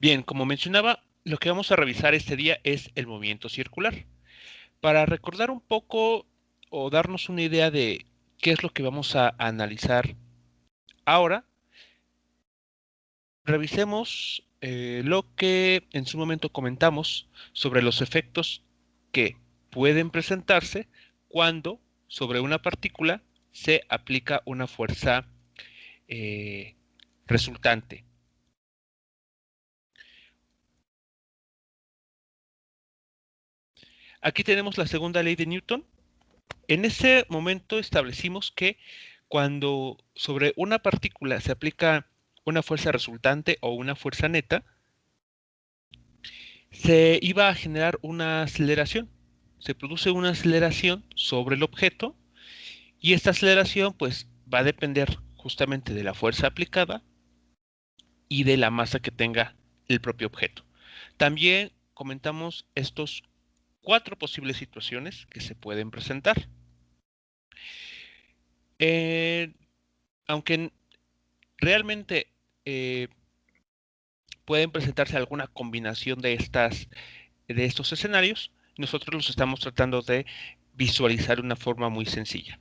Bien, como mencionaba, lo que vamos a revisar este día es el movimiento circular. Para recordar un poco o darnos una idea de qué es lo que vamos a analizar ahora, revisemos lo que en su momento comentamos sobre los efectos que pueden presentarse cuando sobre una partícula se aplica una fuerza eh, resultante. Aquí tenemos la segunda ley de Newton. En ese momento establecimos que cuando sobre una partícula se aplica una fuerza resultante o una fuerza neta, se iba a generar una aceleración. Se produce una aceleración sobre el objeto y esta aceleración pues va a depender justamente de la fuerza aplicada y de la masa que tenga el propio objeto. También comentamos estos 4 posibles situaciones que se pueden presentar. Eh, aunque realmente eh, pueden presentarse alguna combinación de estos escenarios, nosotros los estamos tratando de visualizar de una forma muy sencilla.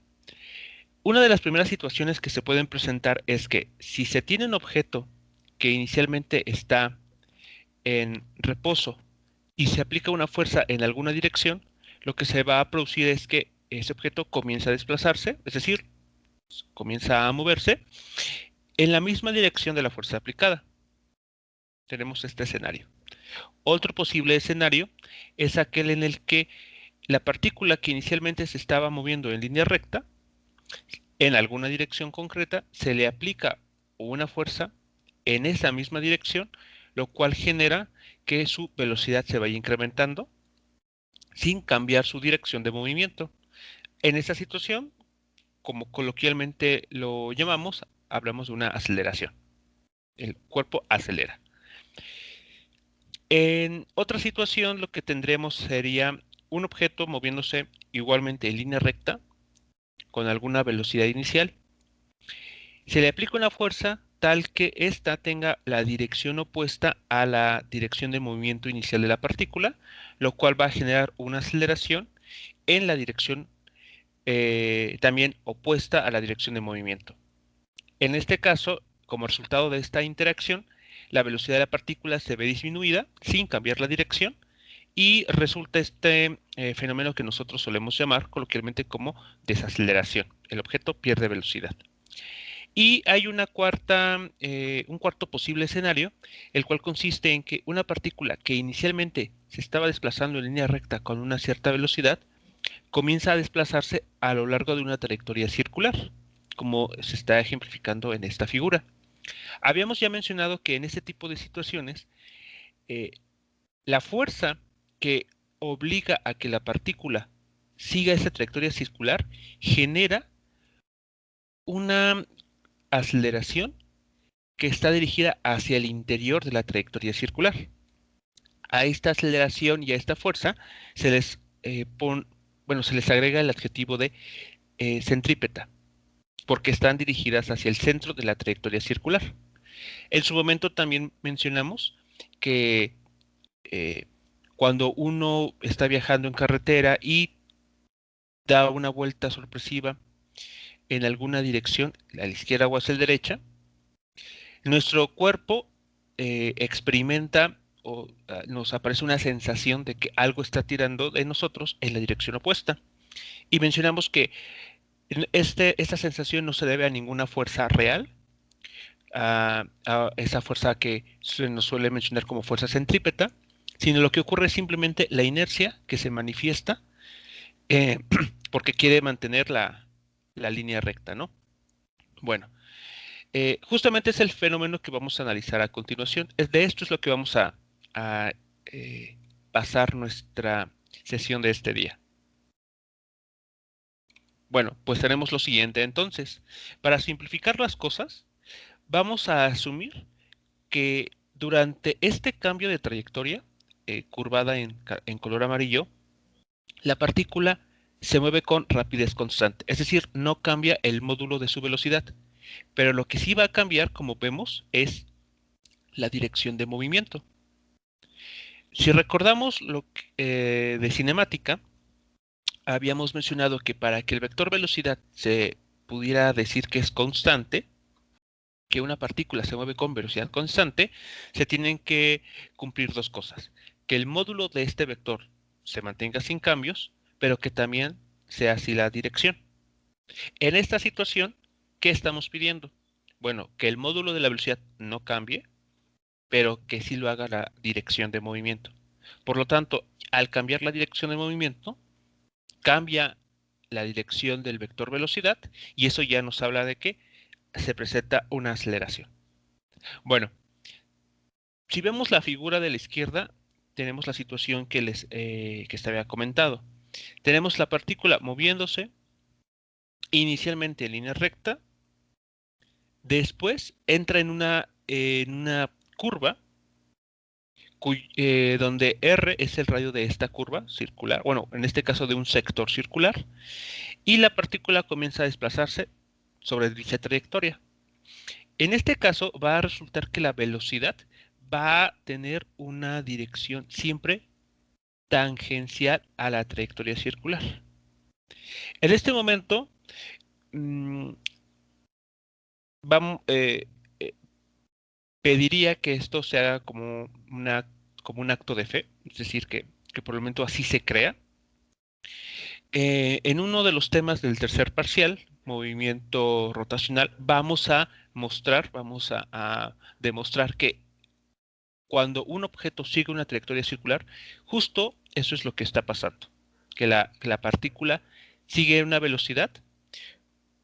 Una de las primeras situaciones que se pueden presentar es que si se tiene un objeto que inicialmente está en reposo y se aplica una fuerza en alguna dirección, lo que se va a producir es que ese objeto comienza a desplazarse, es decir, comienza a moverse en la misma dirección de la fuerza aplicada. Tenemos este escenario. Otro posible escenario es aquel en el que la partícula que inicialmente se estaba moviendo en línea recta, en alguna dirección concreta, se le aplica una fuerza en esa misma dirección, lo cual genera que su velocidad se vaya incrementando sin cambiar su dirección de movimiento. En esta situación, como coloquialmente lo llamamos, hablamos de una aceleración. El cuerpo acelera. En otra situación, lo que tendremos sería un objeto moviéndose igualmente en línea recta con alguna velocidad inicial. Se le aplica una fuerza tal que ésta tenga la dirección opuesta a la dirección de movimiento inicial de la partícula, lo cual va a generar una aceleración en la dirección también opuesta a la dirección de movimiento. En este caso, como resultado de esta interacción, la velocidad de la partícula se ve disminuida sin cambiar la dirección y resulta este fenómeno que nosotros solemos llamar coloquialmente como desaceleración. El objeto pierde velocidad. Y hay un cuarto posible escenario, el cual consiste en que una partícula que inicialmente se estaba desplazando en línea recta con una cierta velocidad, comienza a desplazarse a lo largo de una trayectoria circular, como se está ejemplificando en esta figura. Habíamos ya mencionado que en este tipo de situaciones, eh, la fuerza que obliga a que la partícula siga esa trayectoria circular genera una aceleración que está dirigida hacia el interior de la trayectoria circular. A esta aceleración y a esta fuerza se les, se les agrega el adjetivo de centrípeta, porque están dirigidas hacia el centro de la trayectoria circular. En su momento también mencionamos que eh, cuando uno está viajando en carretera y da una vuelta sorpresiva en alguna dirección, a la izquierda o hacia la derecha, nuestro cuerpo experimenta o nos aparece una sensación de que algo está tirando de nosotros en la dirección opuesta. Y mencionamos que esta sensación no se debe a ninguna fuerza real, a esa fuerza que se nos suele mencionar como fuerza centrípeta, sino lo que ocurre es simplemente la inercia que se manifiesta eh, porque quiere mantener la línea recta, ¿no? Bueno, justamente es el fenómeno que vamos a analizar a continuación. De esto es lo que vamos a basar nuestra sesión de este día. Bueno, pues tenemos lo siguiente entonces. Para simplificar las cosas, vamos a asumir que durante este cambio de trayectoria, curvada en color amarillo, la partícula se mueve con rapidez constante, es decir, no cambia el módulo de su velocidad. Pero lo que sí va a cambiar, como vemos, es la dirección de movimiento. Si recordamos de cinemática, habíamos mencionado que para que el vector velocidad se pudiera decir que es constante, que una partícula se mueve con velocidad constante, se tienen que cumplir dos cosas. Que el módulo de este vector se mantenga sin cambios, pero que también sea así la dirección. En esta situación, ¿qué estamos pidiendo? Bueno, que el módulo de la velocidad no cambie, pero que sí lo haga la dirección de movimiento. Por lo tanto, al cambiar la dirección de movimiento, cambia la dirección del vector velocidad y eso ya nos habla de que se presenta una aceleración. Bueno, si vemos la figura de la izquierda, tenemos la situación que les había comentado. Tenemos la partícula moviéndose inicialmente en línea recta, después entra en una curva donde R es el radio de esta curva circular, bueno, en este caso de un sector circular, y la partícula comienza a desplazarse sobre dicha trayectoria. En este caso va a resultar que la velocidad va a tener una dirección siempre tangencial a la trayectoria circular. En este momento, mmm, vamos, pediría que esto se haga como un acto de fe, es decir, que por el momento así se crea. En uno de los temas del tercer parcial, movimiento rotacional, vamos a demostrar que cuando un objeto sigue una trayectoria circular, justo eso es lo que está pasando, que la partícula sigue una velocidad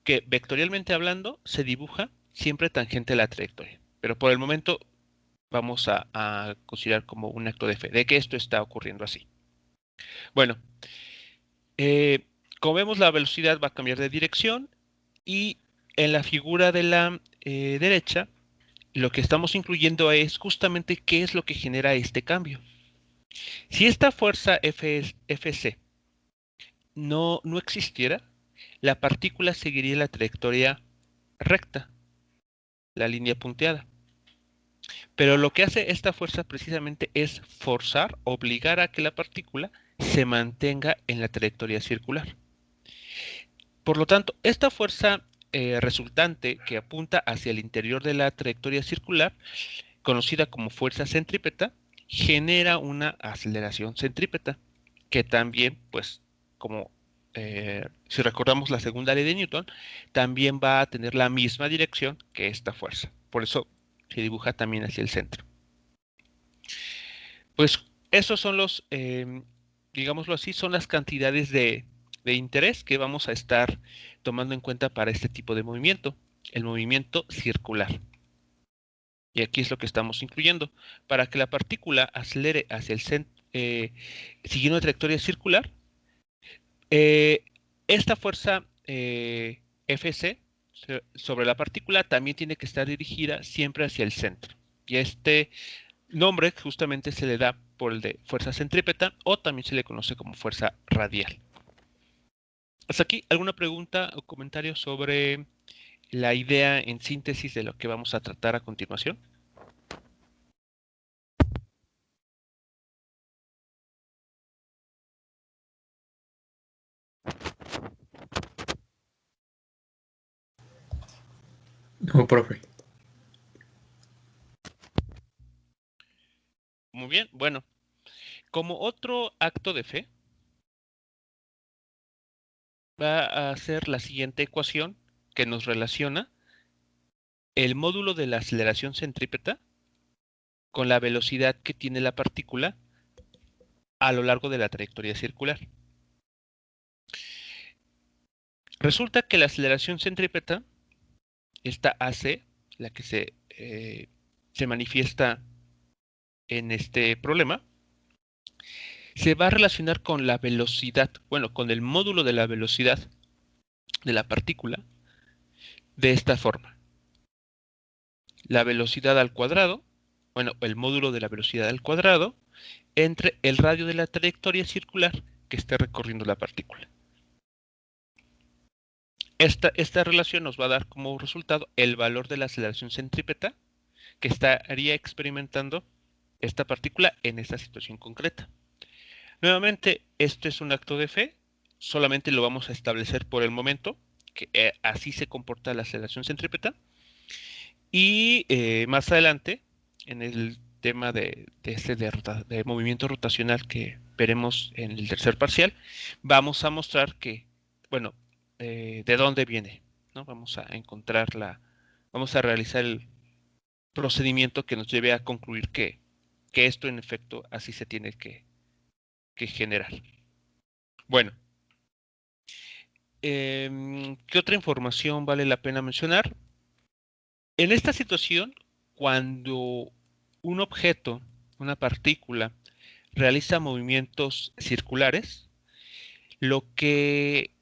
que vectorialmente hablando se dibuja siempre tangente a la trayectoria. Pero por el momento vamos a considerar como un acto de fe, de que esto está ocurriendo así. Bueno, como vemos, la velocidad va a cambiar de dirección y en la figura de la derecha, lo que estamos incluyendo es justamente qué es lo que genera este cambio. Si esta fuerza Fc no existiera, la partícula seguiría la trayectoria recta, la línea punteada. Pero lo que hace esta fuerza precisamente es forzar, obligar a que la partícula se mantenga en la trayectoria circular. Por lo tanto, esta fuerza resultante que apunta hacia el interior de la trayectoria circular, conocida como fuerza centrípeta, genera una aceleración centrípeta, que también, pues, como si recordamos la segunda ley de Newton, también va a tener la misma dirección que esta fuerza. Por eso se dibuja también hacia el centro. Pues esos son digámoslo así, son las cantidades de interés que vamos a estar tomando en cuenta para este tipo de movimiento, el movimiento circular. Y aquí es lo que estamos incluyendo. Para que la partícula acelere hacia el centro, siguiendo una trayectoria circular, esta fuerza Fc sobre la partícula también tiene que estar dirigida siempre hacia el centro. Y este nombre justamente se le da por el de fuerza centrípeta o también se le conoce como fuerza radial. Hasta aquí, ¿alguna pregunta o comentario sobre la idea en síntesis de lo que vamos a tratar a continuación? No, profe. Muy bien, bueno, como otro acto de fe, va a ser la siguiente ecuación que nos relaciona el módulo de la aceleración centrípeta con la velocidad que tiene la partícula a lo largo de la trayectoria circular. Resulta que la aceleración centrípeta, esta AC, la que se manifiesta en este problema, se va a relacionar con la velocidad, bueno, con el módulo de la velocidad de la partícula de esta forma. La velocidad al cuadrado, bueno, el módulo de la velocidad al cuadrado, entre el radio de la trayectoria circular que esté recorriendo la partícula. Esta relación nos va a dar como resultado el valor de la aceleración centrípeta que estaría experimentando esta partícula en esta situación concreta. Nuevamente, esto es un acto de fe, solamente lo vamos a establecer por el momento, que así se comporta la aceleración centrípeta, y más adelante, en el tema de movimiento rotacional que veremos en el tercer parcial, vamos a mostrar que, bueno, de dónde viene, ¿no? Vamos a realizar el procedimiento que nos lleve a concluir que esto en efecto así se tiene que generar. Bueno, ¿qué otra información vale la pena mencionar? En esta situación, cuando un objeto, una partícula, realiza movimientos circulares, lo que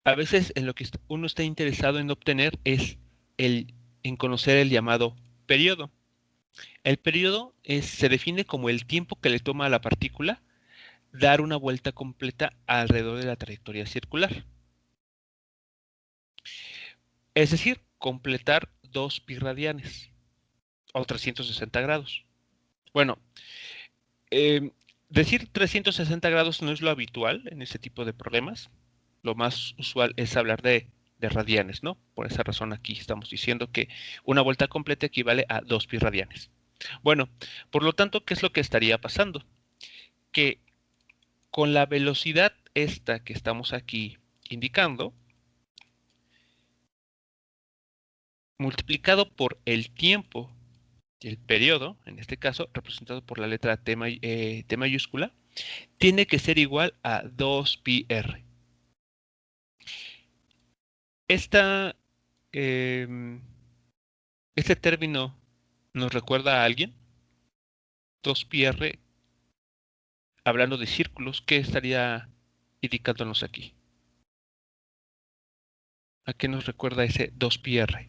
a veces en lo que uno está interesado en obtener es en conocer el llamado periodo. El periodo se define como el tiempo que le toma a la partícula dar una vuelta completa alrededor de la trayectoria circular. Es decir, completar 2 pi radianes o 360 grados. Bueno, decir 360 grados no es lo habitual en ese tipo de problemas. Lo más usual es hablar de radianes, ¿no? Por esa razón aquí estamos diciendo que una vuelta completa equivale a 2 pi radianes. Bueno, por lo tanto, ¿qué es lo que estaría pasando? Que con la velocidad esta que estamos aquí indicando, multiplicado por el tiempo del periodo, en este caso representado por la letra T mayúscula, tiene que ser igual a 2πr. Esta, eh, este término nos recuerda a alguien. 2πr, hablando de círculos, ¿qué estaría indicándonos aquí? ¿A qué nos recuerda ese 2πr?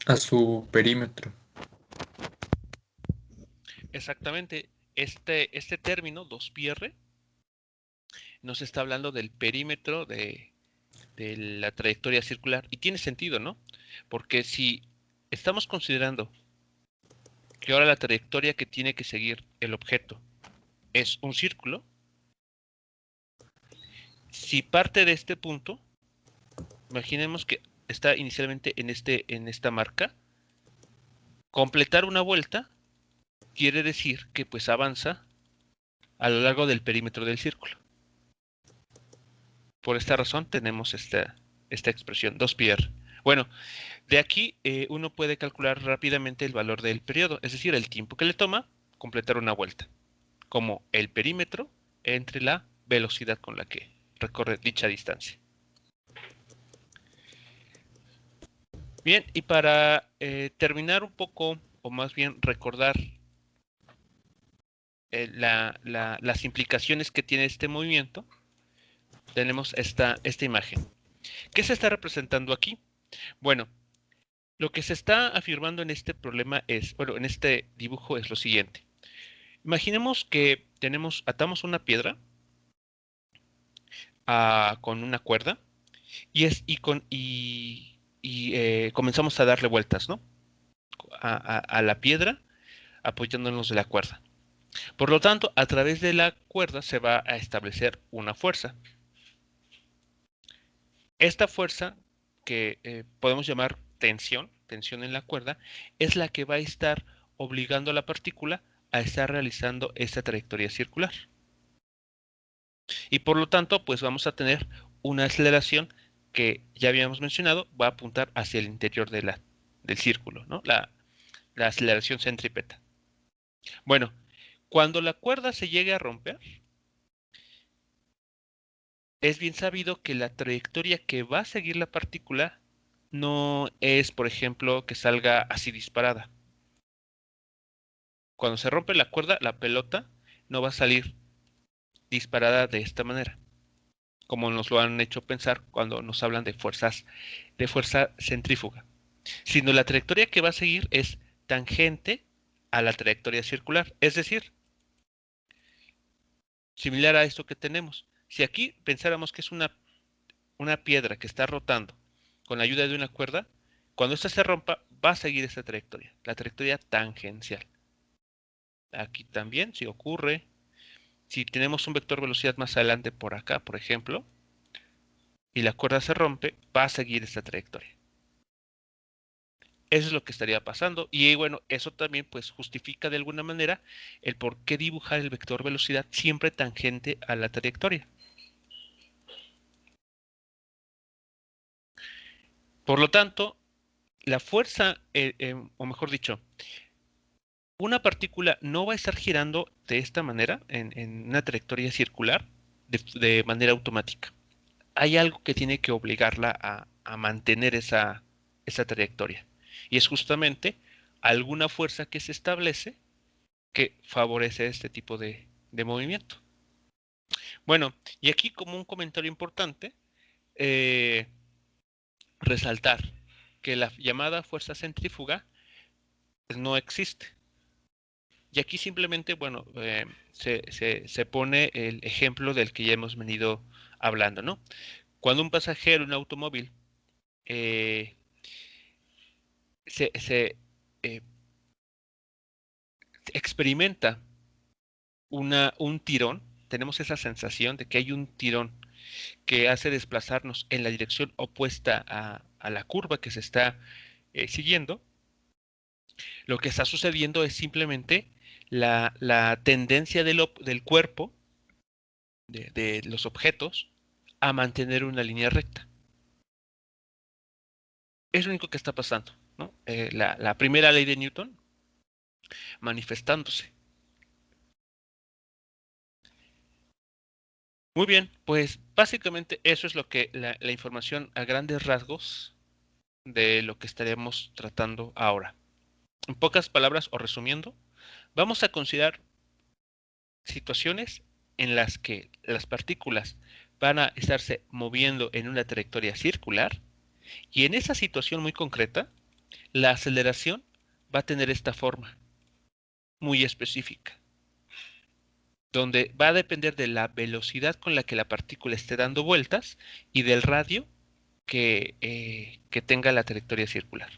A su perímetro. Exactamente. Este término, 2πr, nos está hablando del perímetro de la trayectoria circular. Y tiene sentido, ¿no? Porque si estamos considerando que ahora la trayectoria que tiene que seguir el objeto es un círculo, si parte de este punto, imaginemos que está inicialmente en esta marca, completar una vuelta quiere decir que pues avanza a lo largo del perímetro del círculo. Por esta razón tenemos esta expresión, 2πr. Bueno, de aquí uno puede calcular rápidamente el valor del periodo, es decir, el tiempo que le toma completar una vuelta, como el perímetro entre la velocidad con la que recorre dicha distancia. Bien, y para terminar un poco, o más bien recordar las implicaciones que tiene este movimiento, tenemos esta imagen. ¿Qué se está representando aquí? Bueno, lo que se está afirmando en este problema es, bueno, en este dibujo es lo siguiente. Imaginemos que atamos una piedra con una cuerda y comenzamos a darle vueltas, ¿no? A la piedra apoyándonos de la cuerda. Por lo tanto, a través de la cuerda se va a establecer una fuerza. Esta fuerza, que podemos llamar tensión en la cuerda, es la que va a estar obligando a la partícula a estar realizando esta trayectoria circular. Y por lo tanto, pues vamos a tener una aceleración que ya habíamos mencionado, va a apuntar hacia el interior del círculo, ¿no? La aceleración centrípeta. Bueno, cuando la cuerda se llegue a romper, es bien sabido que la trayectoria que va a seguir la partícula no es, por ejemplo, que salga así disparada. Cuando se rompe la cuerda, la pelota no va a salir disparada de esta manera, como nos lo han hecho pensar cuando nos hablan de fuerza centrífuga, sino la trayectoria que va a seguir es tangente a la trayectoria circular, es decir, similar a esto que tenemos. Si aquí pensáramos que es una piedra que está rotando con la ayuda de una cuerda, cuando ésta se rompa, va a seguir esta trayectoria, la trayectoria tangencial. Aquí también, si ocurre, si tenemos un vector velocidad más adelante por acá, por ejemplo, y la cuerda se rompe, va a seguir esta trayectoria. Eso es lo que estaría pasando. Y bueno, eso también pues justifica de alguna manera el por qué dibujar el vector velocidad siempre tangente a la trayectoria. Por lo tanto, la fuerza, o mejor dicho, una partícula no va a estar girando de esta manera, en una trayectoria circular, de manera automática. Hay algo que tiene que obligarla a mantener esa trayectoria. Y es justamente alguna fuerza que se establece que favorece este tipo de movimiento. Bueno, y aquí como un comentario importante, resaltar que la llamada fuerza centrífuga no existe. Y aquí simplemente, bueno, se pone el ejemplo del que ya hemos venido hablando, ¿no? Cuando un pasajero en un automóvil eh, se experimenta un tirón, tenemos esa sensación de que hay un tirón que hace desplazarnos en la dirección opuesta a la curva que se está siguiendo. Lo que está sucediendo es simplemente la tendencia del cuerpo, de los objetos, a mantener una línea recta. Es lo único que está pasando, ¿no? La primera ley de Newton manifestándose. Muy bien, pues básicamente eso es lo que la información a grandes rasgos de lo que estaremos tratando ahora. En pocas palabras o resumiendo, vamos a considerar situaciones en las que las partículas van a estarse moviendo en una trayectoria circular y en esa situación muy concreta, la aceleración va a tener esta forma muy específica, donde va a depender de la velocidad con la que la partícula esté dando vueltas y del radio que tenga la trayectoria circular.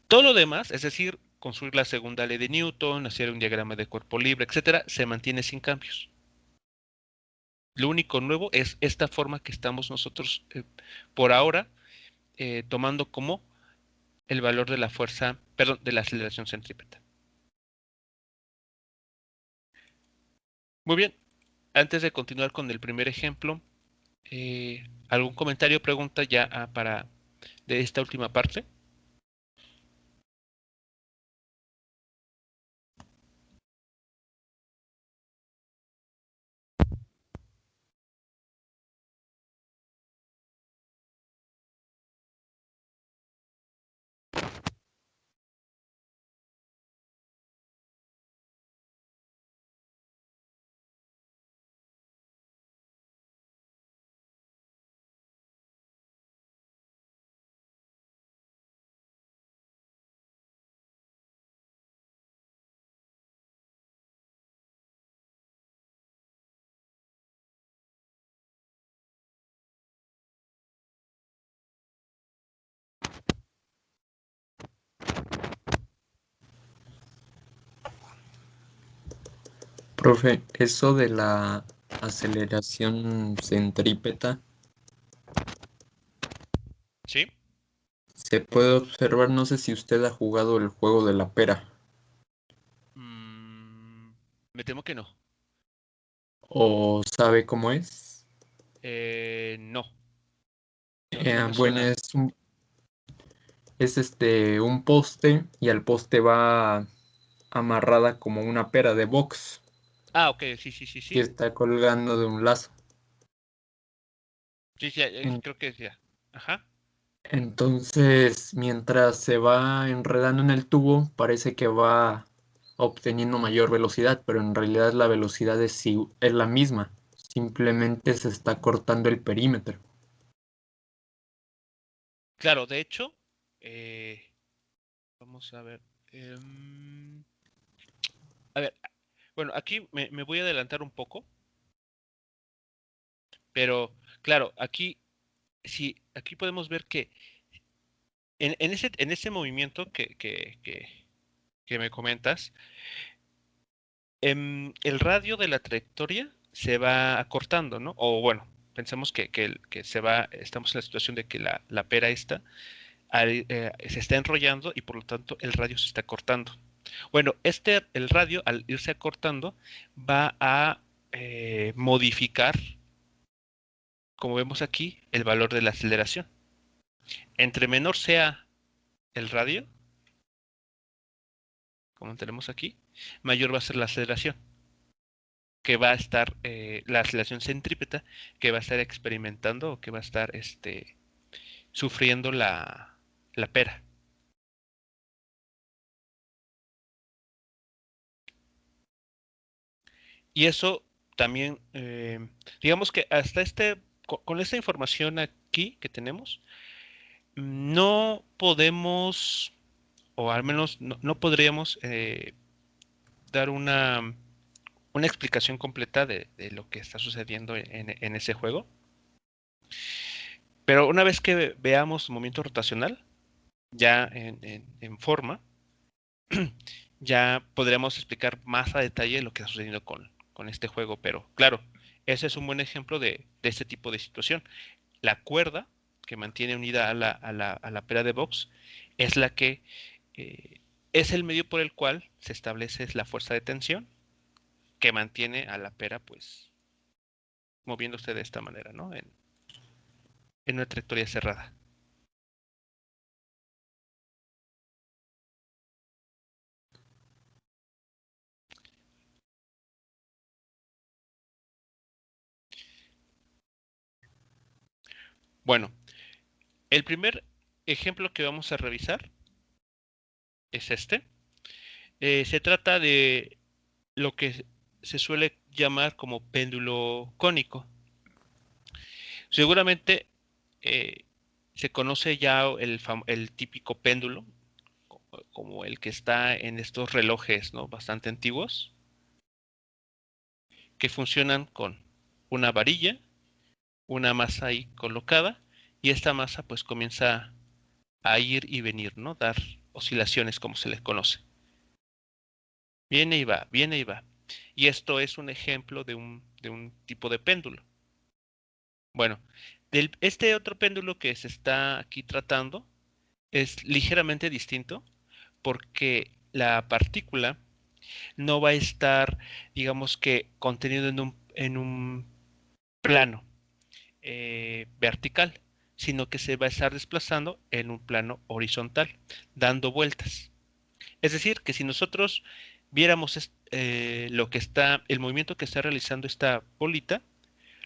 Todo lo demás, es decir, construir la segunda ley de Newton, hacer un diagrama de cuerpo libre, etcétera, se mantiene sin cambios. Lo único nuevo es esta forma que estamos nosotros por ahora tomando como el valor de la fuerza, perdón, de la aceleración centrípeta. Muy bien, antes de continuar con el primer ejemplo, ¿algún comentario o pregunta ya para de esta última parte? Profe, eso de la aceleración centrípeta, Sí. Se puede observar, no sé si usted ha jugado el juego de la pera Me temo que no. o sabe cómo es. No, no me Bueno, suena. es un poste y al poste va amarrada como una pera de box Ah, ok, sí, sí, sí, que sí. está colgando de un lazo. Sí, sí, En- creo que es ya. Ajá. Entonces, mientras se va enredando en el tubo, parece que va obteniendo mayor velocidad, pero en realidad la velocidad es la misma. Simplemente se está cortando el perímetro. Claro, de hecho, eh, vamos a ver. em, a ver, bueno, aquí me voy a adelantar un poco, pero claro, aquí sí, aquí podemos ver que en ese movimiento que me comentas, el radio de la trayectoria se va acortando, ¿no? O bueno, pensemos que se va, estamos en la situación de que la pera esta se está enrollando y por lo tanto el radio se está cortando. Bueno, el radio al irse acortando va a modificar, como vemos aquí, el valor de la aceleración. Entre menor sea el radio, como tenemos aquí, mayor va a ser la aceleración, que va a estar, la aceleración centrípeta, que va a estar experimentando o que va a estar sufriendo la pera. Y eso también, digamos que hasta con esta información aquí que tenemos, no podemos, o al menos no podríamos dar una explicación completa de lo que está sucediendo en ese juego. Pero una vez que veamos movimiento rotacional, ya en forma, ya podremos explicar más a detalle lo que está sucediendo con este juego. Pero claro, ese es un buen ejemplo de este tipo de situación. La cuerda que mantiene unida a la pera de box es la que es el medio por el cual se establece la fuerza de tensión que mantiene a la pera pues moviéndose de esta manera, ¿no? En una trayectoria cerrada. Bueno, el primer ejemplo que vamos a revisar es este. Se trata de lo que se suele llamar como péndulo cónico. Seguramente eh, se conoce ya el típico péndulo, como el que está en estos relojes, ¿no? Bastante antiguos, que funcionan con una varilla, una masa ahí colocada, y esta masa pues comienza a ir y venir, ¿no? Dar oscilaciones como se les conoce. Viene y va, viene y va. Y esto es un ejemplo de un tipo de péndulo. Bueno, este otro péndulo que se está aquí tratando es ligeramente distinto porque la partícula no va a estar, digamos que, contenido en un plano vertical, sino que se va a estar desplazando en un plano horizontal, dando vueltas. Es decir, que si nosotros viéramos lo que está, el movimiento que está realizando esta bolita,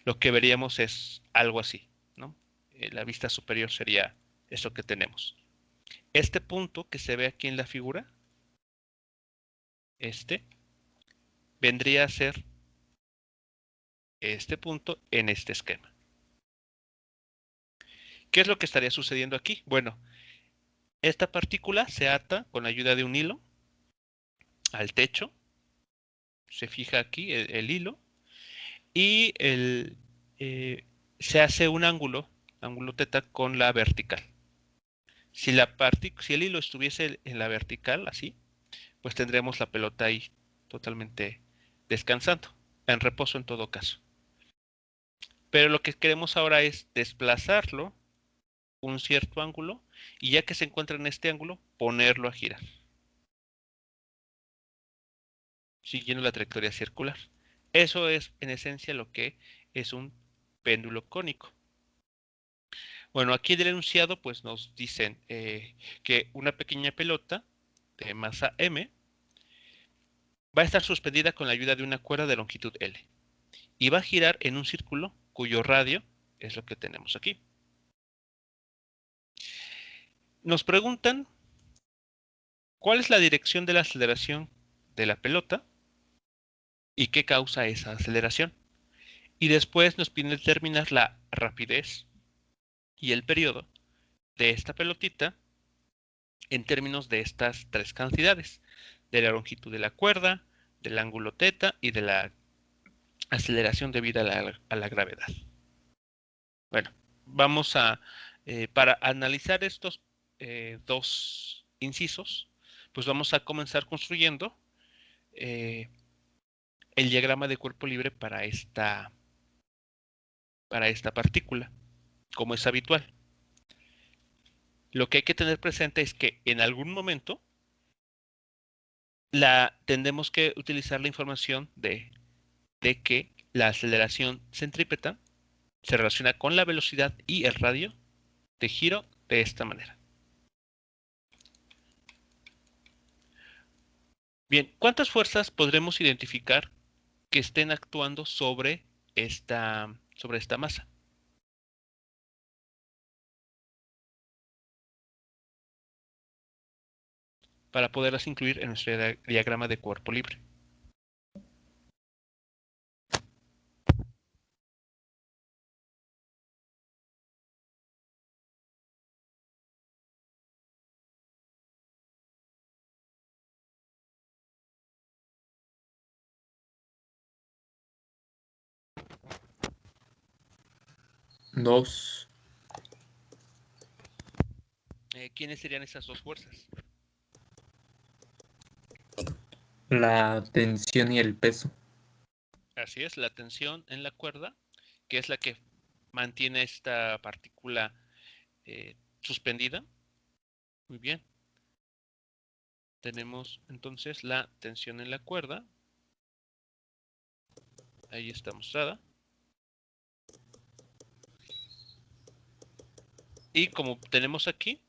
lo que veríamos es algo así, ¿no? La vista superior sería eso que tenemos. Este punto que se ve aquí en la figura, este, vendría a ser este punto en este esquema. ¿Qué es lo que estaría sucediendo aquí? Bueno, esta partícula se ata con la ayuda de un hilo al techo, se fija aquí el hilo y se hace un ángulo teta con la vertical. Si el hilo estuviese en la vertical, así, pues tendremos la pelota ahí totalmente descansando, en reposo en todo caso. Pero lo que queremos ahora es desplazarlo un cierto ángulo y ya que se encuentra en este ángulo, ponerlo a girar, siguiendo la trayectoria circular. Eso es en esencia lo que es un péndulo cónico. Bueno, aquí en el enunciado pues nos dicen que una pequeña pelota de masa m va a estar suspendida con la ayuda de una cuerda de longitud L y va a girar en un círculo cuyo radio es lo que tenemos aquí. Nos preguntan cuál es la dirección de la aceleración de la pelota y qué causa esa aceleración. Y después nos piden determinar la rapidez y el periodo de esta pelotita en términos de estas tres cantidades, de la longitud de la cuerda, del ángulo θ y de la aceleración debida a la gravedad. Bueno, vamos a, para analizar estos dos incisos, pues vamos a comenzar construyendo el diagrama de cuerpo libre para esta partícula, como es habitual. Lo que hay que tener presente es que en algún momento tendremos que utilizar la información de que la aceleración centrípeta se relaciona con la velocidad y el radio de giro de esta manera. Bien, ¿cuántas fuerzas podremos identificar que estén actuando sobre esta masa? Para poderlas incluir en nuestro diagrama de cuerpo libre. Dos. ¿Quiénes serían esas dos fuerzas? La tensión y el peso. Así es, la tensión en la cuerda, que es la que mantiene esta partícula suspendida. Muy bien. Tenemos entonces la tensión en la cuerda. Ahí está mostrada. Y como tenemos aquí,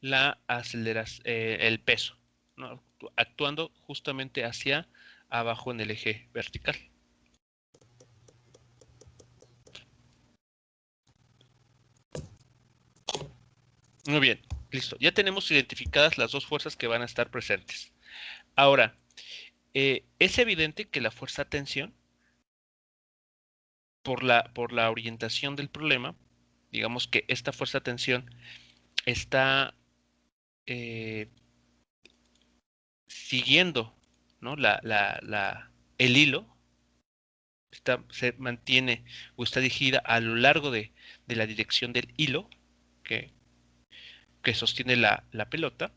la aceleración, el peso, ¿no? Actuando justamente hacia abajo en el eje vertical. Muy bien, listo. Ya tenemos identificadas las dos fuerzas que van a estar presentes. Ahora, es evidente que la fuerza tensión, por la orientación del problema, digamos que esta fuerza tensión está siguiendo, ¿no? el hilo, se mantiene o está dirigida a lo largo de la dirección del hilo que, sostiene la pelota,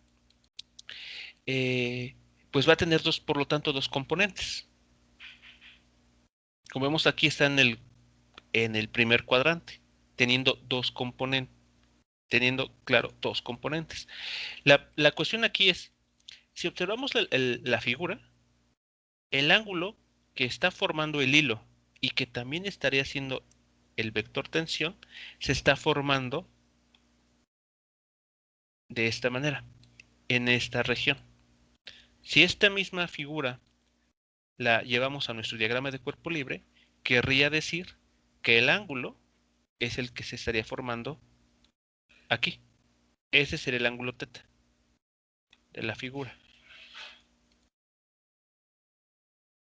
pues va a tener por lo tanto, dos componentes. Como vemos aquí está en el primer cuadrante, teniendo dos componentes, claro, dos componentes. La cuestión aquí es, si observamos la figura, el ángulo que está formando el hilo y que también estaría siendo el vector tensión, se está formando de esta manera, en esta región. Si esta misma figura la llevamos a nuestro diagrama de cuerpo libre, querría decir que el ángulo es el que se estaría formando aquí. Ese sería el ángulo θ de la figura.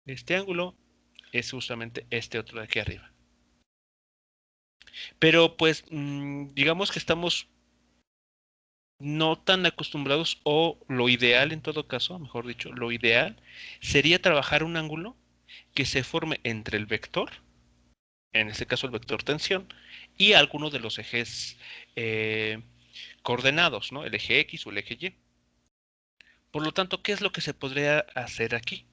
Este ángulo es justamente este otro de aquí arriba. Pero pues digamos que estamos no tan acostumbrados, o lo ideal en todo caso, mejor dicho, lo ideal sería trabajar un ángulo que se forme entre el vector, en este caso el vector tensión, y alguno de los ejes coordenados, ¿no? El eje X o el eje Y. Por lo tanto, ¿qué es lo que se podría hacer aquí?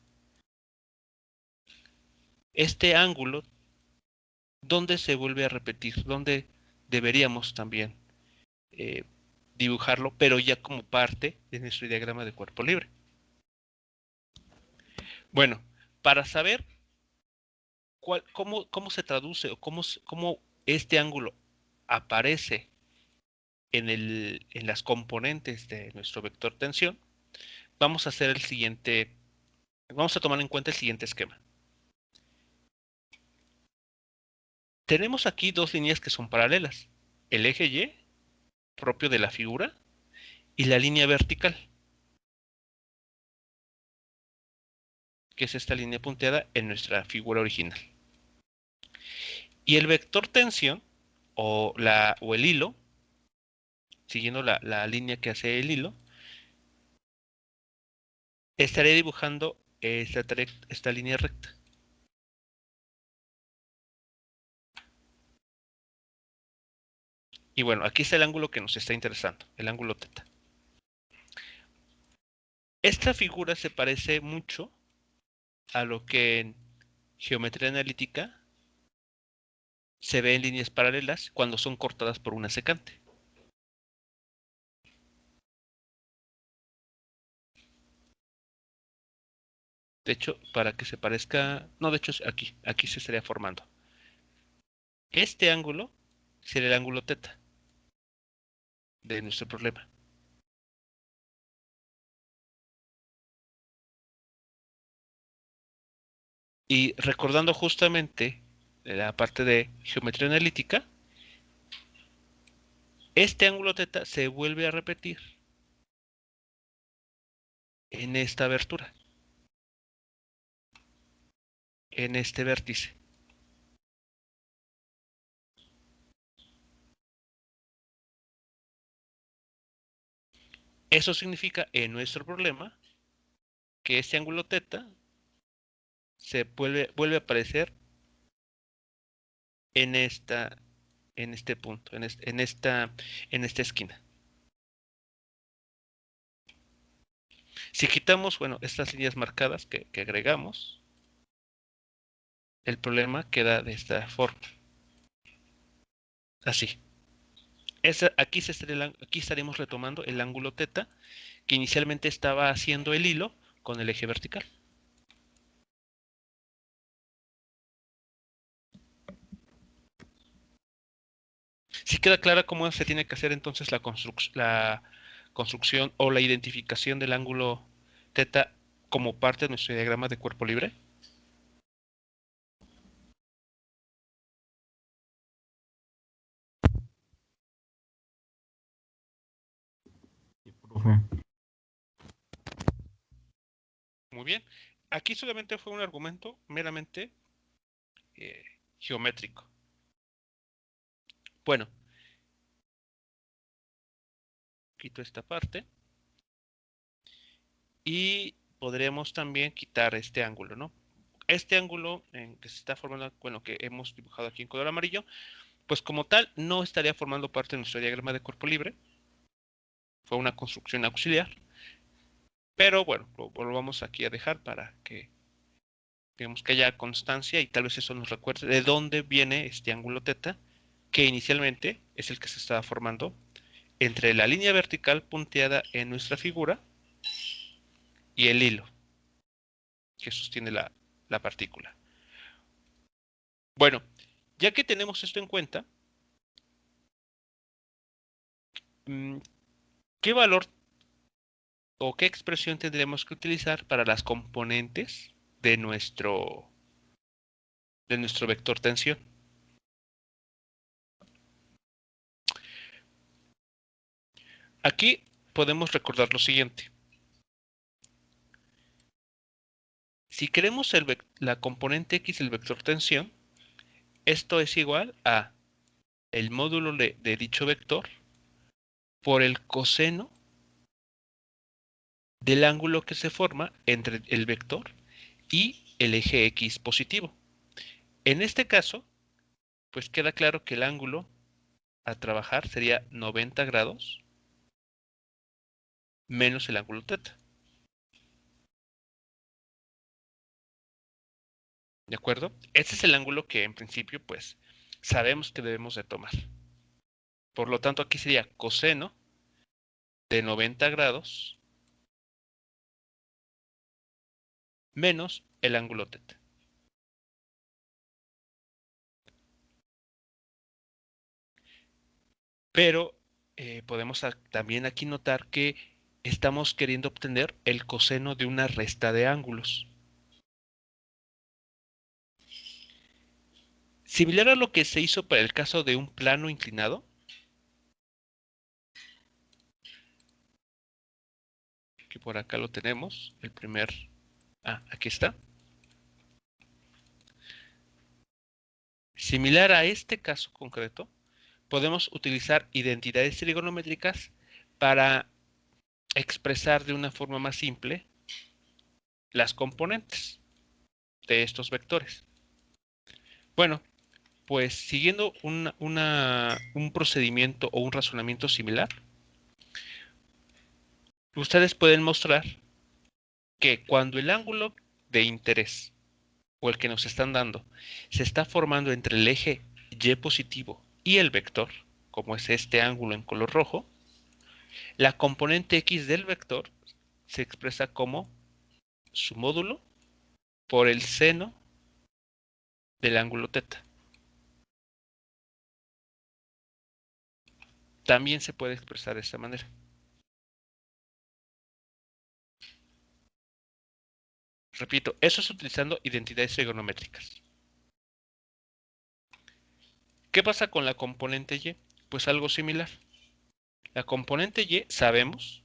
Este ángulo, ¿dónde se vuelve a repetir? ¿Dónde deberíamos también eh, dibujarlo, pero ya como parte de nuestro diagrama de cuerpo libre. Bueno, para saber cómo se traduce o cómo este ángulo aparece en las componentes de nuestro vector tensión, vamos a hacer el siguiente, vamos a tomar en cuenta el siguiente esquema. Tenemos aquí dos líneas que son paralelas, el eje Y, propio de la figura, y la línea vertical, que es esta línea punteada en nuestra figura original. Y el vector tensión, o el hilo, siguiendo la línea que hace el hilo, estaré dibujando esta línea recta. Y bueno, aquí está el ángulo que nos está interesando, el ángulo teta. Esta figura se parece mucho a lo que en geometría analítica se ve en líneas paralelas cuando son cortadas por una secante. De hecho, para que se parezca, no, de hecho aquí se estaría formando. Este ángulo sería el ángulo teta de nuestro problema. Y recordando justamente la parte de geometría analítica, este ángulo teta se vuelve a repetir en esta abertura, en este vértice. Eso significa en nuestro problema que este ángulo teta se vuelve a aparecer en este punto, en esta esquina. Si quitamos, bueno, estas líneas marcadas que agregamos, el problema queda de esta forma. Así. Aquí estaremos retomando el ángulo teta que inicialmente estaba haciendo el hilo con el eje vertical. Si queda clara cómo se tiene que hacer entonces la construcción o la identificación del ángulo teta como parte de nuestro diagrama de cuerpo libre. Sí, profe. Muy bien. Aquí solamente fue un argumento meramente eh, geométrico. Bueno, quito esta parte y podremos también quitar este ángulo, ¿no? Este ángulo que se está formando, bueno, que hemos dibujado aquí en color amarillo, pues como tal no estaría formando parte de nuestro diagrama de cuerpo libre. Fue una construcción auxiliar. Pero bueno, lo vamos aquí a dejar para que digamos que haya constancia y tal vez eso nos recuerde de dónde viene este ángulo teta, que inicialmente es el que se estaba formando entre la línea vertical punteada en nuestra figura y el hilo que sostiene la partícula. Bueno, ya que tenemos esto en cuenta, ¿qué valor o qué expresión tendremos que utilizar para las componentes de nuestro vector tensión? Aquí podemos recordar lo siguiente. Si queremos la componente x del vector tensión, esto es igual a el módulo de dicho vector por el coseno del ángulo que se forma entre el vector y el eje x positivo. En este caso, pues queda claro que el ángulo a trabajar sería 90 grados menos el ángulo teta. ¿De acuerdo? Este es el ángulo que en principio, pues, sabemos que debemos de tomar. Por lo tanto, aquí sería coseno de 90 grados menos el ángulo teta. Pero podemos también aquí notar que estamos queriendo obtener el coseno de una resta de ángulos. Similar a lo que se hizo para el caso de un plano inclinado, que por acá lo tenemos, el primer... aquí está. Similar a este caso concreto, podemos utilizar identidades trigonométricas para expresar de una forma más simple las componentes de estos vectores. Bueno, pues siguiendo un procedimiento o un razonamiento similar, ustedes pueden mostrar que cuando el ángulo de interés o el que nos están dando se está formando entre el eje Y positivo y el vector, como es este ángulo en color rojo, la componente X del vector se expresa como su módulo por el seno del ángulo teta. También se puede expresar de esta manera. Repito, eso es utilizando identidades trigonométricas. ¿Qué pasa con la componente Y? Pues algo similar. La componente Y sabemos,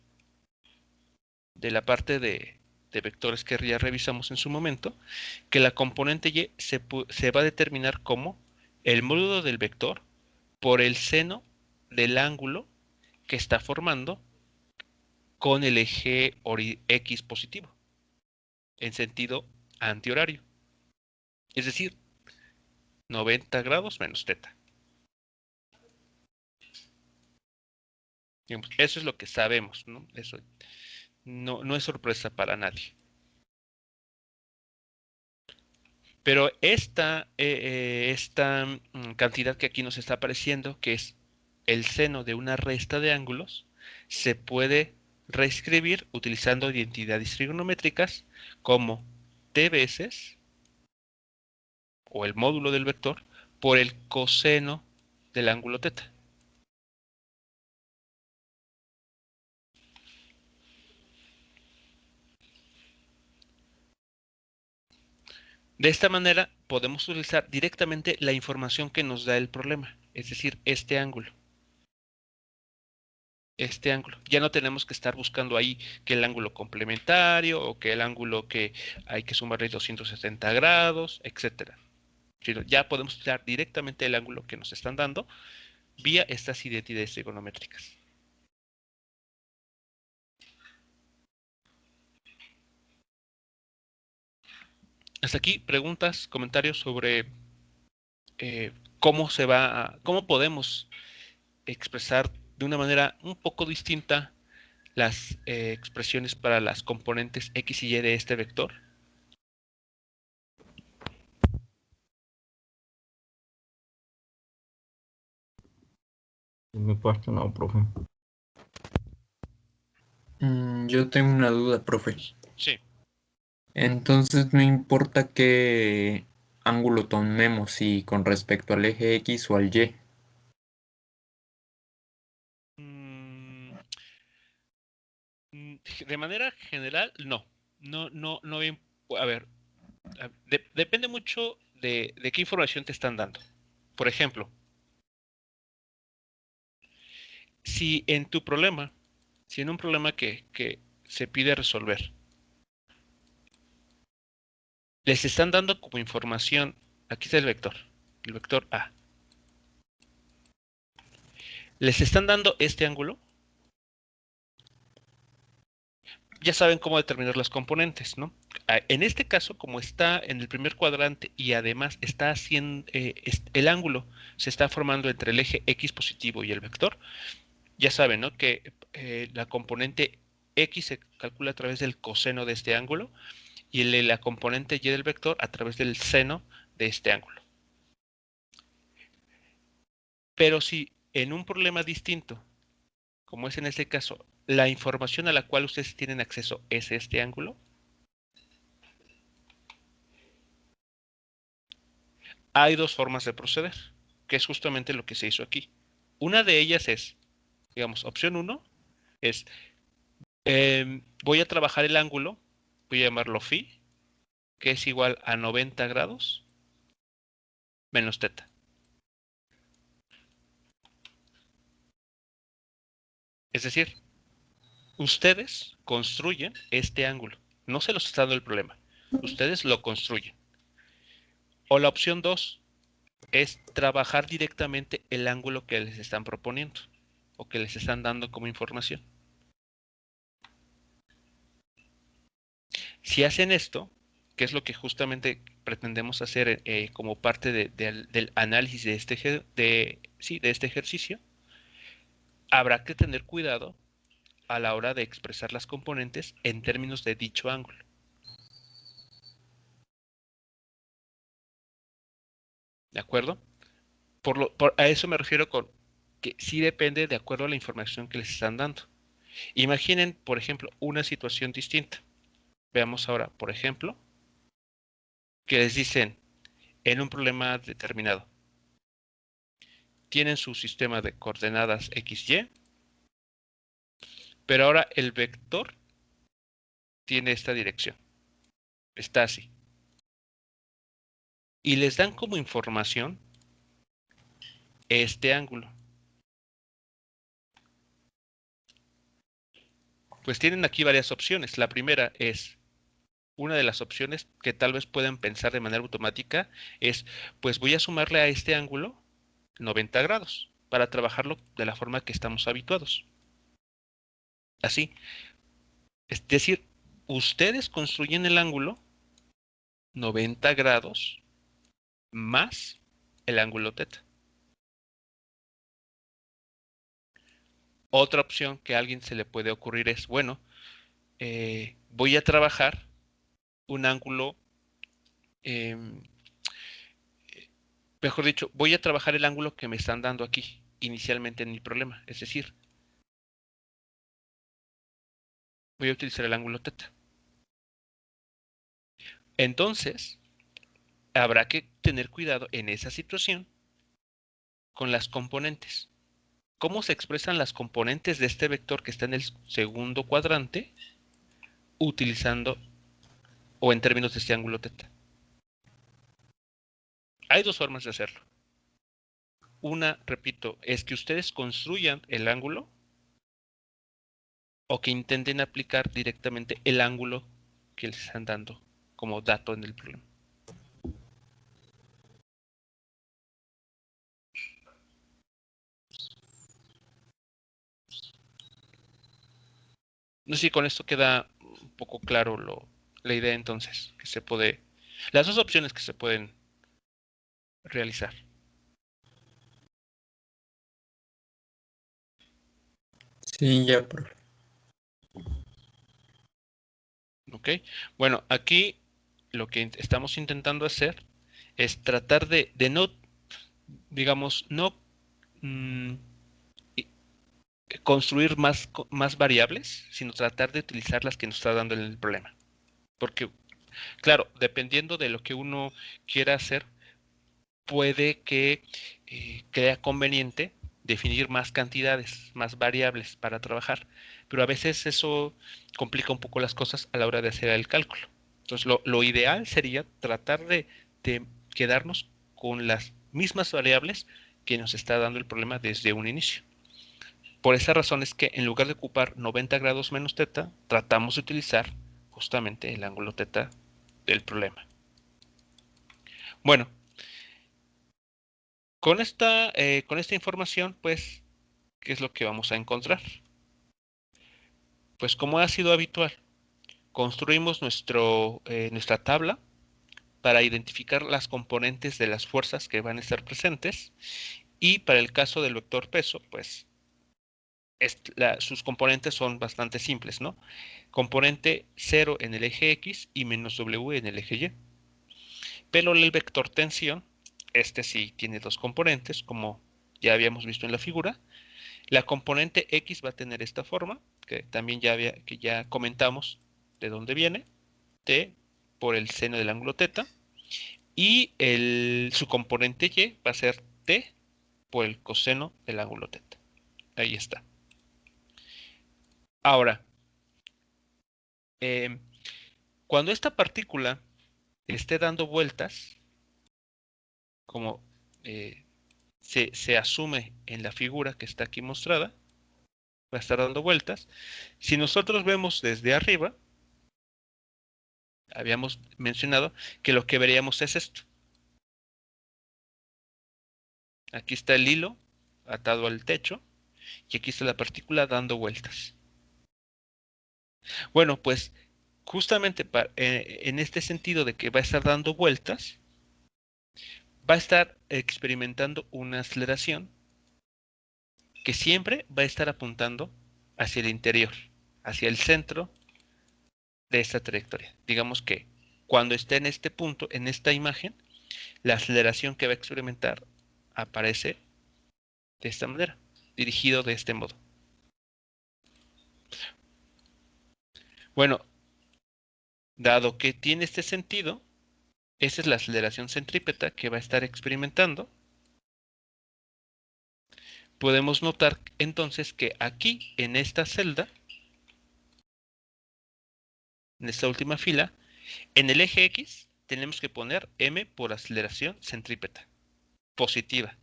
de la parte de vectores que ya revisamos en su momento, que la componente Y se va a determinar como el módulo del vector por el seno del ángulo que está formando con el eje X positivo en sentido antihorario. Es decir, 90 grados menos teta. Digamos, eso es lo que sabemos, ¿no? Eso no es sorpresa para nadie. Pero esta cantidad que aquí nos está apareciendo, que es el seno de una resta de ángulos, se puede reescribir utilizando identidades trigonométricas como t veces, o el módulo del vector, por el coseno del ángulo teta. De esta manera podemos utilizar directamente la información que nos da el problema, es decir, este ángulo. Este ángulo. Ya no tenemos que estar buscando ahí que el ángulo complementario o que el ángulo que hay que sumarle 270 grados, etcétera. Ya podemos utilizar directamente el ángulo que nos están dando vía estas identidades trigonométricas. Hasta aquí preguntas, comentarios sobre cómo podemos expresar de una manera un poco distinta las expresiones para las componentes X y Y de este vector. De mi parte no, profe. Yo tengo una duda, profe. Sí. Entonces no importa qué ángulo tomemos, si con respecto al eje X o al Y. De manera general, no. No bien. A ver, depende mucho de qué información te están dando. Por ejemplo, si en tu problema, si en un problema que se pide resolver, les están dando como información, aquí está el vector A. Les están dando este ángulo, ya saben cómo determinar las componentes, ¿no? En este caso, como está en el primer cuadrante y además está haciendo el ángulo se está formando entre el eje X positivo y el vector, ya saben, ¿no? Que la componente X se calcula a través del coseno de este ángulo y la componente Y del vector a través del seno de este ángulo. Pero si en un problema distinto, como es en este caso, la información a la cual ustedes tienen acceso es este ángulo, hay dos formas de proceder, que es justamente lo que se hizo aquí. Una de ellas es, digamos, opción 1 es, voy a trabajar el ángulo, voy a llamarlo phi, que es igual a 90 grados menos teta. Es decir, ustedes construyen este ángulo. No se los está dando el problema. Ustedes lo construyen. O la opción 2 es trabajar directamente el ángulo que les están proponiendo o que les están dando como información. Si hacen esto, que es lo que justamente pretendemos hacer como parte del análisis de este ejercicio, habrá que tener cuidado a la hora de expresar las componentes en términos de dicho ángulo. ¿De acuerdo? A eso me refiero con que sí depende de acuerdo a la información que les están dando. Imaginen, por ejemplo, una situación distinta. Veamos ahora, por ejemplo, que les dicen en un problema determinado, tienen su sistema de coordenadas XY, pero ahora el vector tiene esta dirección, está así. Y les dan como información este ángulo. Pues tienen aquí varias opciones. La primera es, una de las opciones que tal vez puedan pensar de manera automática es, pues voy a sumarle a este ángulo 90 grados para trabajarlo de la forma que estamos habituados. Así. Es decir, ustedes construyen el ángulo 90 grados más el ángulo teta. Otra opción que a alguien se le puede ocurrir es, bueno, voy a trabajar un ángulo, eh, mejor dicho, voy a trabajar el ángulo que me están dando aquí inicialmente en mi problema. Es decir, voy a utilizar el ángulo teta. Entonces, habrá que tener cuidado en esa situación con las componentes. ¿Cómo se expresan las componentes de este vector que está en el segundo cuadrante utilizando o en términos de este ángulo teta? Hay dos formas de hacerlo. Una, repito, es que ustedes construyan el ángulo o que intenten aplicar directamente el ángulo que les están dando como dato en el problema. No sé si con esto queda un poco claro la idea entonces, que se puede, las dos opciones que se pueden realizar. Sí, ya, profe. ¿Ok? Bueno, aquí lo que estamos intentando hacer es tratar de no, digamos, no construir más variables, sino tratar de utilizar las que nos está dando el problema. Porque, claro, dependiendo de lo que uno quiera hacer, puede que crea conveniente definir más cantidades, más variables para trabajar, pero a veces eso complica un poco las cosas a la hora de hacer el cálculo. Entonces, lo ideal sería tratar de quedarnos con las mismas variables que nos está dando el problema desde un inicio. Por esa razón es que en lugar de ocupar 90 grados menos teta, tratamos de utilizar justamente el ángulo teta del problema. Bueno, con esta información, pues, ¿qué es lo que vamos a encontrar? Pues como ha sido habitual, construimos nuestra tabla para identificar las componentes de las fuerzas que van a estar presentes y para el caso del vector peso, pues sus componentes son bastante simples, ¿no? Componente 0 en el eje X y menos W en el eje Y. Pero el vector tensión, este sí tiene dos componentes, como ya habíamos visto en la figura. La componente X va a tener esta forma, que también que ya comentamos de dónde viene, T por el seno del ángulo teta, y su componente Y va a ser T por el coseno del ángulo teta. Ahí está. Ahora, eh, cuando esta partícula esté dando vueltas, como se asume en la figura que está aquí mostrada, va a estar dando vueltas. Si nosotros vemos desde arriba, habíamos mencionado que lo que veríamos es esto. Aquí está el hilo atado al techo y aquí está la partícula dando vueltas. Bueno, pues justamente en este sentido de que va a estar dando vueltas, va a estar experimentando una aceleración que siempre va a estar apuntando hacia el interior, hacia el centro de esta trayectoria. Digamos que cuando esté en este punto, en esta imagen, la aceleración que va a experimentar aparece de esta manera, dirigido de este modo. Bueno, dado que tiene este sentido, esa es la aceleración centrípeta que va a estar experimentando. Podemos notar entonces que aquí, en esta celda, en esta última fila, en el eje X tenemos que poner m por aceleración centrípeta, positiva.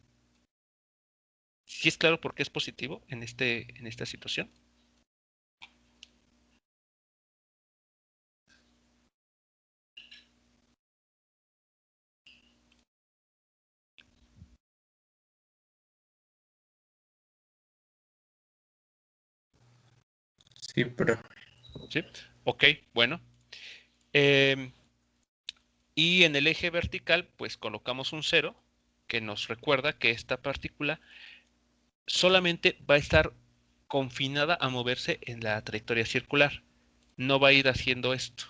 ¿Sí es claro por qué es positivo en esta situación? Sí, pero ¿Sí? Ok, bueno. Eh, y en el eje vertical, pues colocamos un 0 que nos recuerda que esta partícula solamente va a estar confinada a moverse en la trayectoria circular. No va a ir haciendo esto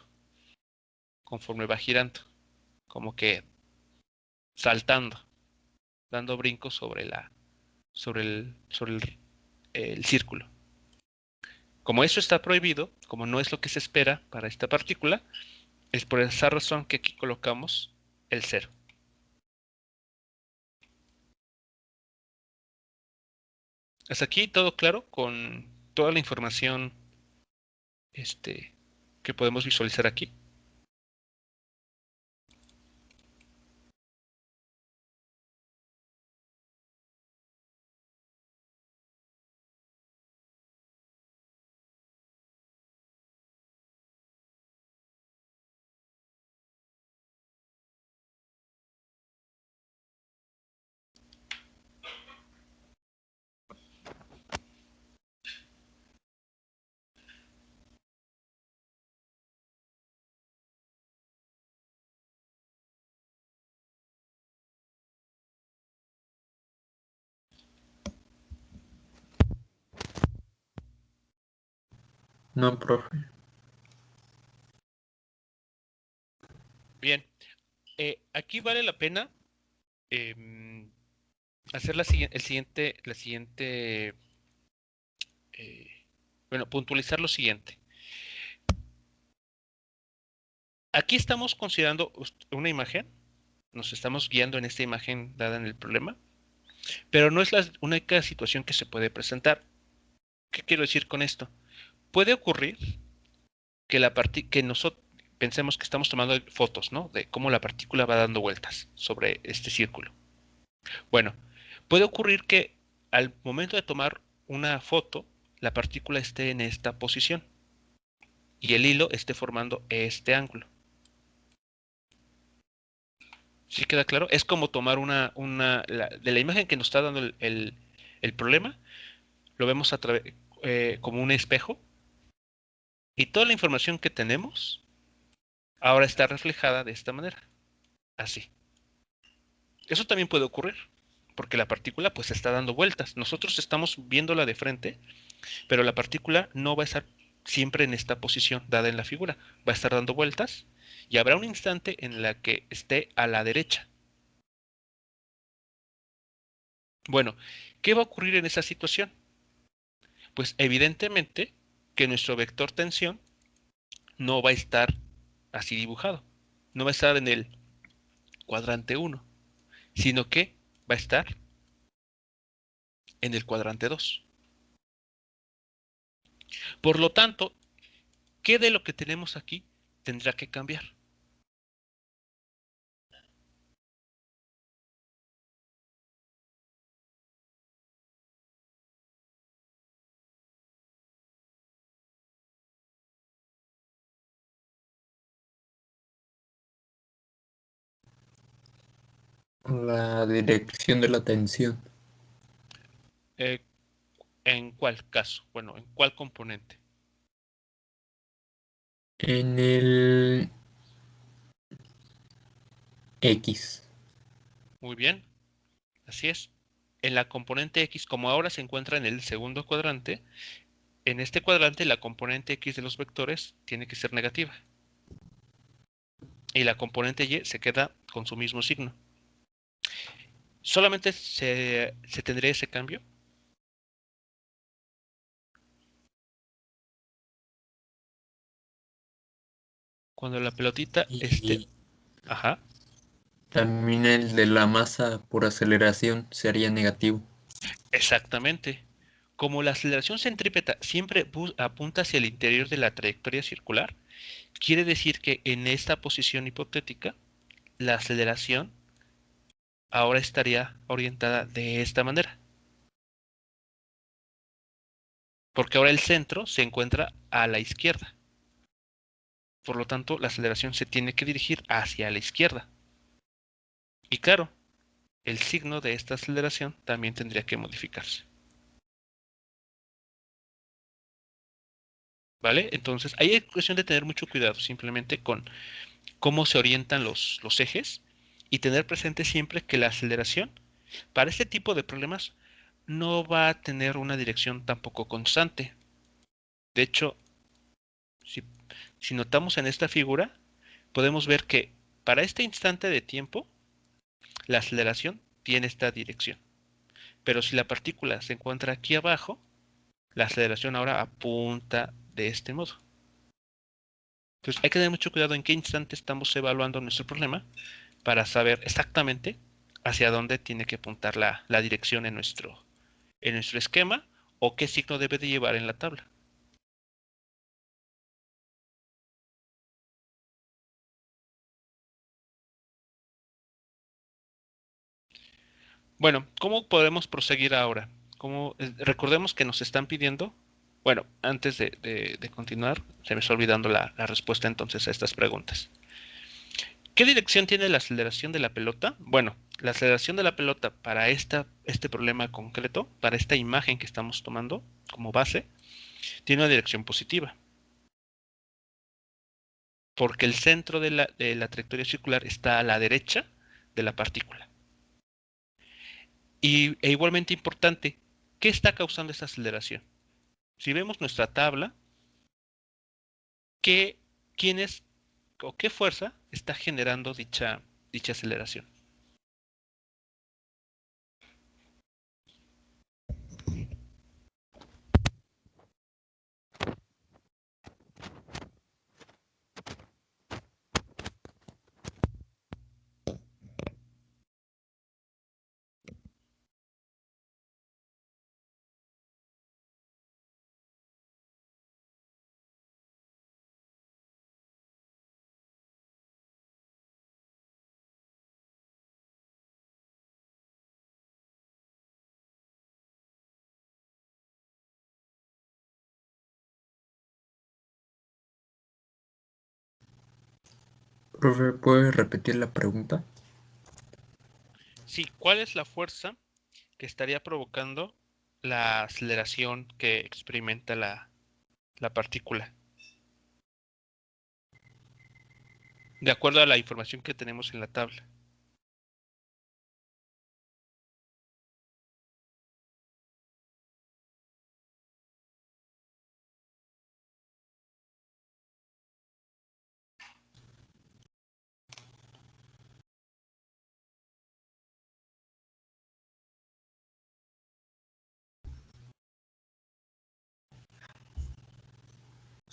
conforme va girando, como que saltando, dando brincos sobre el círculo. Como eso está prohibido, como no es lo que se espera para esta partícula, es por esa razón que aquí colocamos el 0. Hasta aquí todo claro con toda la información este, que podemos visualizar aquí. no, profe. Bien, aquí vale la pena eh, hacer la siguiente, eh, bueno, puntualizar lo siguiente. Aquí estamos considerando una imagen, nos estamos guiando en esta imagen dada en el problema, pero no es la única situación que se puede presentar. ¿Qué quiero decir con esto? Puede ocurrir que nosotros pensemos que estamos tomando fotos, ¿no? De cómo la partícula va dando vueltas sobre este círculo. Bueno, puede ocurrir que al momento de tomar una foto, la partícula esté en esta posición y el hilo esté formando este ángulo. ¿Sí queda claro? Es como tomar de la imagen que nos está dando el problema, lo vemos como un espejo y toda la información que tenemos ahora está reflejada de esta manera, así. Eso también puede ocurrir, porque la partícula pues está dando vueltas. Nosotros estamos viéndola de frente, pero la partícula no va a estar siempre en esta posición dada en la figura. Va a estar dando vueltas y habrá un instante en la que esté a la derecha. Bueno, ¿qué va a ocurrir en esa situación? Pues evidentemente que nuestro vector tensión no va a estar así dibujado, no va a estar en el cuadrante 1, sino que va a estar en el cuadrante 2. Por lo tanto, ¿qué de lo que tenemos aquí tendrá que cambiar? La dirección de la tensión. Eh, ¿En cuál caso? Bueno, ¿en cuál componente? En el X. Muy bien, así es. En la componente X, como ahora se encuentra en el segundo cuadrante, en este cuadrante la componente X de los vectores tiene que ser negativa. Y la componente Y se queda con su mismo signo. Solamente se tendría ese cambio cuando la pelotita esté... Y Ajá, también el de la masa por aceleración sería negativo. exactamente. Como la aceleración centrípeta siempre apunta hacia el interior de la trayectoria circular, quiere decir que en esta posición hipotética, la aceleración ahora estaría orientada de esta manera, porque ahora el centro se encuentra a la izquierda. Por lo tanto, la aceleración se tiene que dirigir hacia la izquierda. Y claro, el signo de esta aceleración también tendría que modificarse. ¿Vale? Entonces, ahí hay cuestión de tener mucho cuidado simplemente con cómo se orientan los ejes y tener presente siempre que la aceleración para este tipo de problemas no va a tener una dirección tampoco constante. De hecho, si, si notamos en esta figura, podemos ver que para este instante de tiempo, la aceleración tiene esta dirección. Pero si la partícula se encuentra aquí abajo, la aceleración ahora apunta de este modo. Entonces hay que tener mucho cuidado en qué instante estamos evaluando nuestro problema para saber exactamente hacia dónde tiene que apuntar la dirección en nuestro esquema o qué signo debe de llevar en la tabla. Bueno, ¿cómo podemos proseguir ahora? Recordemos que nos están pidiendo, bueno, antes de continuar, se me está olvidando la respuesta entonces a estas preguntas. ¿Qué dirección tiene la aceleración de la pelota? Bueno, la aceleración de la pelota para este problema concreto, para esta imagen que estamos tomando como base, tiene una dirección positiva, porque el centro de la trayectoria circular está a la derecha de la partícula. E igualmente importante, ¿qué está causando esa aceleración? Si vemos nuestra tabla, ¿qué, quién es o qué fuerza está generando dicha aceleración? Profe, ¿puede repetir la pregunta? Sí, ¿cuál es la fuerza que estaría provocando la aceleración que experimenta la partícula? De acuerdo a la información que tenemos en la tabla.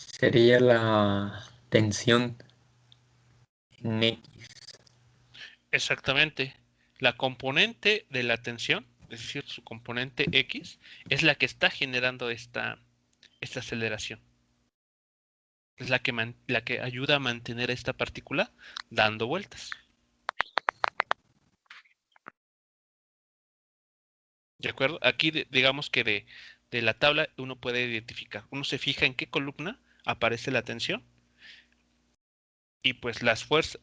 Sería la tensión en X. Exactamente. La componente de la tensión, es decir, su componente X, es la que está generando esta aceleración. Es la que ayuda a mantener a esta partícula dando vueltas. ¿De acuerdo? Aquí digamos que de la tabla uno puede identificar. Uno se fija en qué columna aparece la tensión y pues las fuerzas,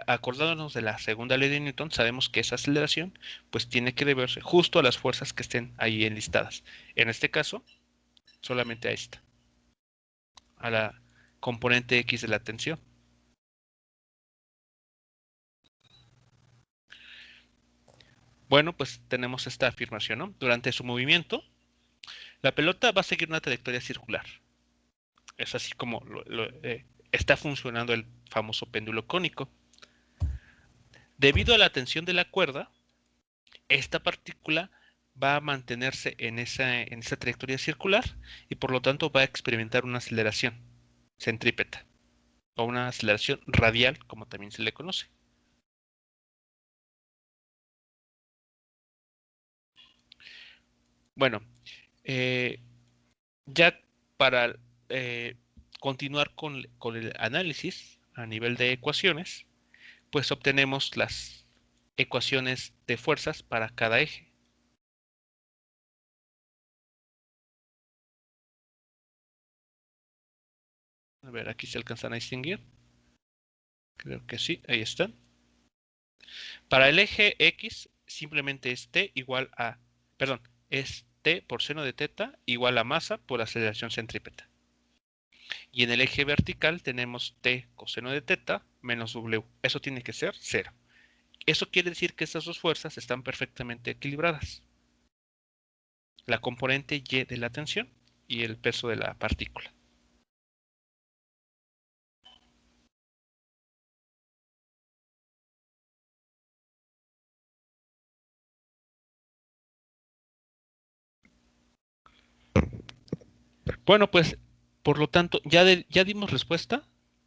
acordándonos de la segunda ley de Newton, sabemos que esa aceleración pues tiene que deberse justo a las fuerzas que estén ahí enlistadas. En este caso, solamente a esta, a la componente X de la tensión. Bueno, pues tenemos esta afirmación, ¿no? Durante su movimiento, la pelota va a seguir una trayectoria circular. Es así como está funcionando el famoso péndulo cónico. Debido a la tensión de la cuerda, esta partícula va a mantenerse en esa trayectoria circular y por lo tanto va a experimentar una aceleración centrípeta o una aceleración radial, como también se le conoce. Bueno, eh, ya para continuar con el análisis a nivel de ecuaciones, pues obtenemos las ecuaciones de fuerzas para cada eje. A ver, aquí se alcanzan a distinguir. Creo que sí, ahí están. Para el eje X, simplemente es T igual a, perdón, es T por seno de teta igual a masa por aceleración centrípeta. Y en el eje vertical tenemos T coseno de teta menos W. Eso tiene que ser 0. Eso quiere decir que estas dos fuerzas están perfectamente equilibradas. La componente Y de la tensión y el peso de la partícula. Bueno, pues, por lo tanto, ya dimos respuesta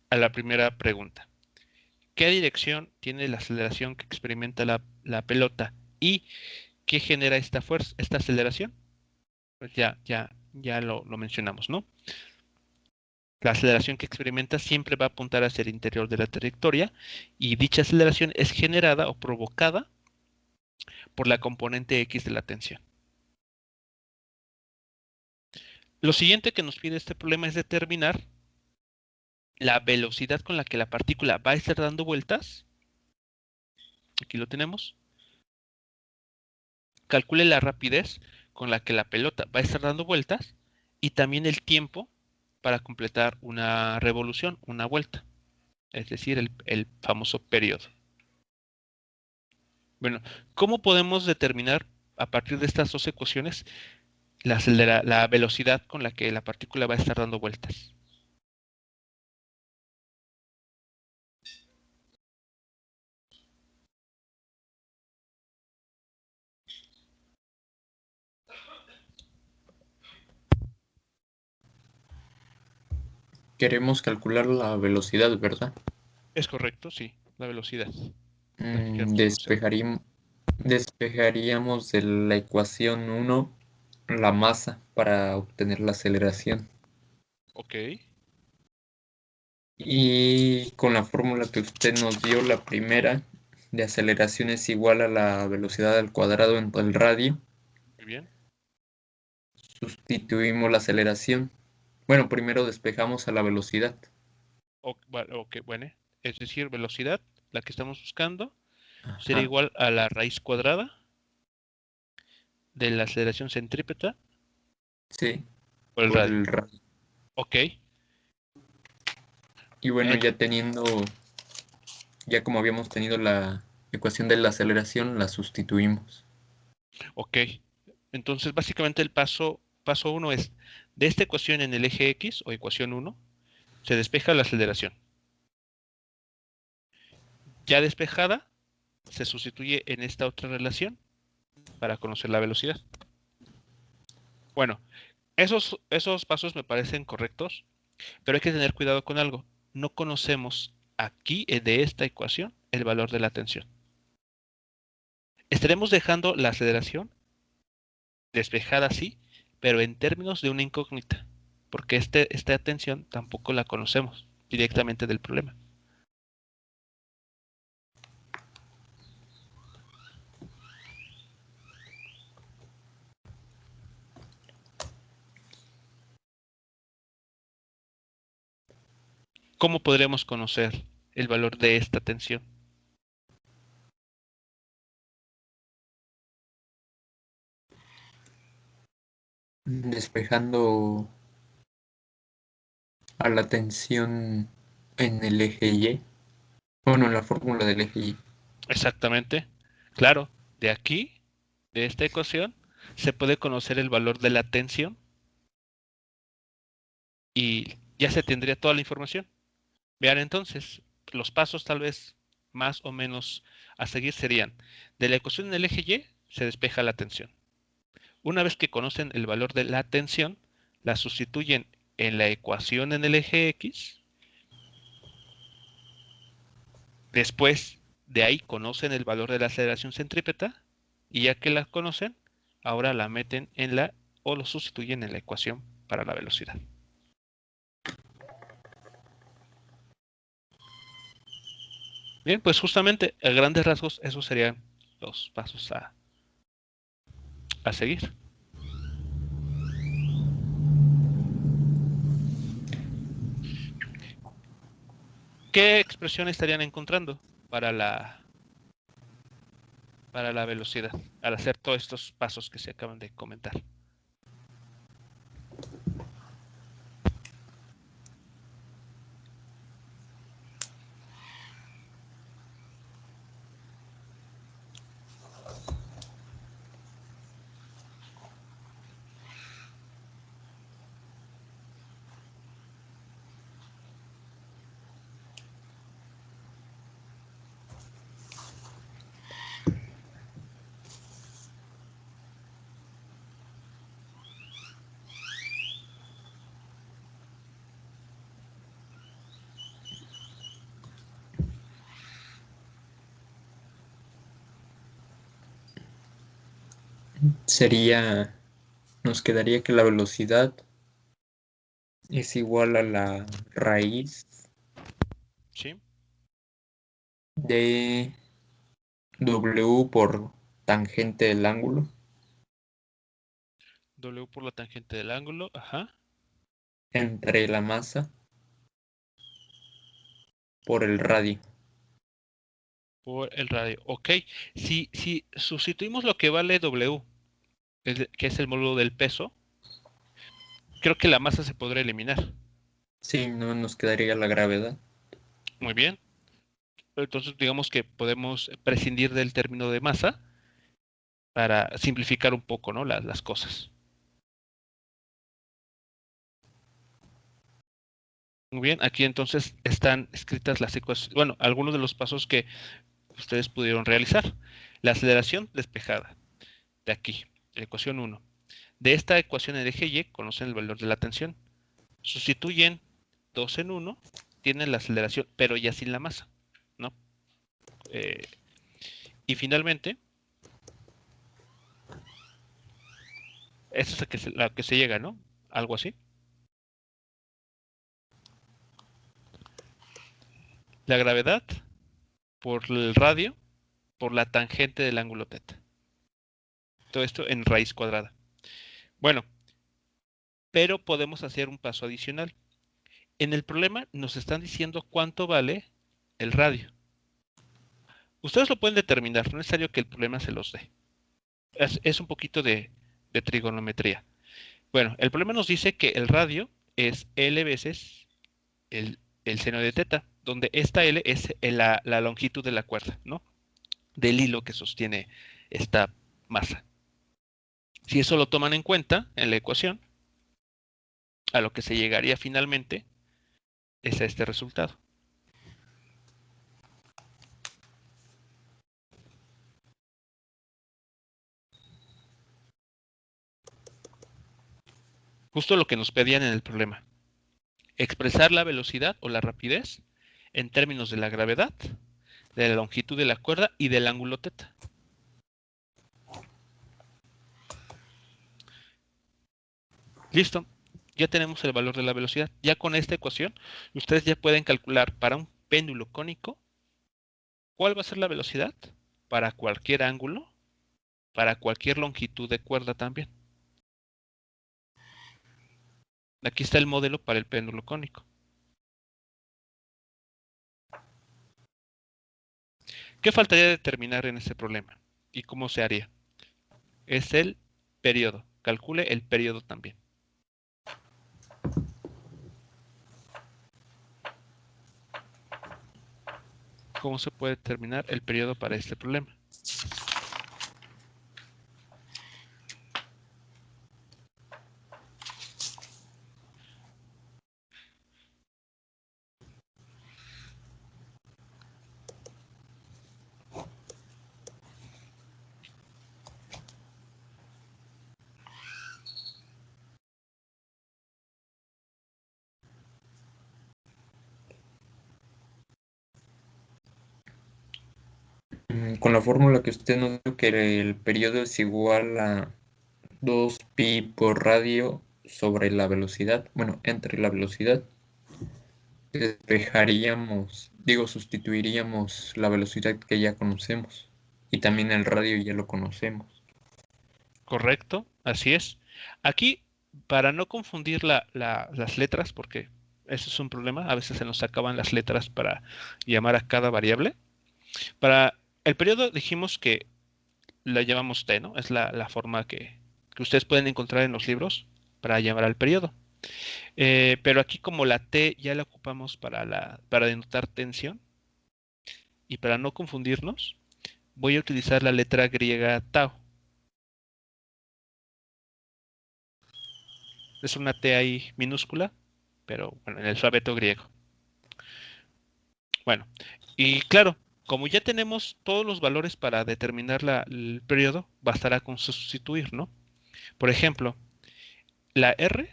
a la primera pregunta. ¿Qué dirección tiene la aceleración que experimenta la pelota y qué genera esta fuerza, esta aceleración? Pues ya lo mencionamos, ¿no? La aceleración que experimenta siempre va a apuntar hacia el interior de la trayectoria y dicha aceleración es generada o provocada por la componente X de la tensión. Lo siguiente que nos pide este problema es determinar la velocidad con la que la partícula va a estar dando vueltas. Aquí lo tenemos. Calcule la rapidez con la que la pelota va a estar dando vueltas y también el tiempo para completar una revolución, una vuelta, es decir, el famoso periodo. Bueno, ¿cómo podemos determinar a partir de estas dos ecuaciones la velocidad con la que la partícula va a estar dando vueltas? Queremos calcular la velocidad, ¿verdad? Es correcto, sí, la velocidad, la que queremos conocer. Despejaríamos de la ecuación 1 la masa para obtener la aceleración. Ok, Y con la fórmula que usted nos dio, la primera de aceleración es igual a la velocidad al cuadrado en el radio. muy bien. Sustituimos la aceleración. Bueno, primero despejamos a la velocidad. Ok, bueno, es decir, velocidad, la que estamos buscando, sería Ajá, igual a la raíz cuadrada de la aceleración centrípeta sí, por el por radio. el radio. Ok, Y bueno, en- ya como habíamos tenido la ecuación de la aceleración, la sustituimos. ok. Entonces, básicamente el paso 1 es, de esta ecuación en el eje X, o ecuación 1, se despeja la aceleración. Ya despejada, se sustituye en esta otra relación para conocer la velocidad. Bueno, esos pasos me parecen correctos. Pero hay que tener cuidado con algo. No conocemos aquí, de esta ecuación, el valor de la tensión. Estaremos dejando la aceleración despejada, sí, pero en términos de una incógnita, porque esta tensión tampoco la conocemos directamente del problema. ¿Cómo podremos conocer el valor de esta tensión? Despejando a la tensión en el eje Y. Bueno, en la fórmula del eje Y. Exactamente. Claro, de aquí, de esta ecuación, se puede conocer el valor de la tensión y ya se tendría toda la información. Vean entonces, los pasos tal vez más o menos a seguir serían, de la ecuación en el eje Y se despeja la tensión. Una vez que conocen el valor de la tensión, la sustituyen en la ecuación en el eje X. Después de ahí conocen el valor de la aceleración centrípeta y ya que la conocen, ahora la meten en la o lo sustituyen en la ecuación para la velocidad. Bien, pues justamente a grandes rasgos esos serían los pasos a seguir. ¿Qué expresión estarían encontrando para para la velocidad al hacer todos estos pasos que se acaban de comentar? Nos quedaría que la velocidad es igual a la raíz ¿Sí? de W por tangente del ángulo W por la tangente del ángulo, ajá, entre la masa por el radio. por el radio. Ok, si sustituimos lo que vale W, que es el módulo del peso, creo que la masa se podrá eliminar. Sí, no nos quedaría la gravedad. Muy bien. Entonces digamos que podemos prescindir del término de masa para simplificar un poco, ¿no? Las cosas. Muy bien, aquí entonces están escritas las ecuaciones, bueno, algunos de los pasos que ustedes pudieron realizar. La aceleración despejada, de aquí, la ecuación 1. De esta ecuación en eje Y conocen el valor de la tensión. Sustituyen 2 en 1, tienen la aceleración, pero ya sin la masa, ¿no? Eh, y finalmente, esa es la que se llega, ¿no? Algo así. La gravedad por el radio por la tangente del ángulo teta. Todo esto en raíz cuadrada. Bueno, pero podemos hacer un paso adicional. En el problema nos están diciendo cuánto vale el radio. Ustedes lo pueden determinar, no es necesario que el problema se los dé. Es un poquito de trigonometría. Bueno, el problema nos dice que el radio es L veces el seno de teta, donde esta L es la longitud de la cuerda, ¿no? Del hilo que sostiene esta masa. Si eso lo toman en cuenta en la ecuación, a lo que se llegaría finalmente es a este resultado. Justo lo que nos pedían en el problema. expresar la velocidad o la rapidez en términos de la gravedad, de la longitud de la cuerda y del ángulo teta. Listo, ya tenemos el valor de la velocidad. Ya con esta ecuación, ustedes ya pueden calcular para un péndulo cónico cuál va a ser la velocidad para cualquier ángulo, para cualquier longitud de cuerda también. Aquí está el modelo para el péndulo cónico. ¿Qué faltaría determinar en este problema? ¿Y cómo se haría? Es el periodo. Calcule el periodo también. ¿Cómo se puede determinar el periodo para este problema? Con la fórmula que usted nos dio, que el periodo es igual a 2pi por radio sobre la velocidad, bueno, entre la velocidad, sustituiríamos la velocidad que ya conocemos y también el radio ya lo conocemos. Correcto, así es. Aquí, para no confundir las letras, porque ese es un problema, a veces se nos acaban las letras para llamar a cada variable. Para el periodo dijimos que la llamamos t, ¿no? Es la forma que ustedes pueden encontrar en los libros para llamar al periodo. Pero aquí como la t ya la ocupamos para denotar tensión y para no confundirnos, voy a utilizar la letra griega tau. Es una T ahí minúscula, pero bueno, en el alfabeto griego. Bueno, y claro, como ya tenemos todos los valores para determinar el periodo, bastará con sustituir, ¿no? Por ejemplo, la R,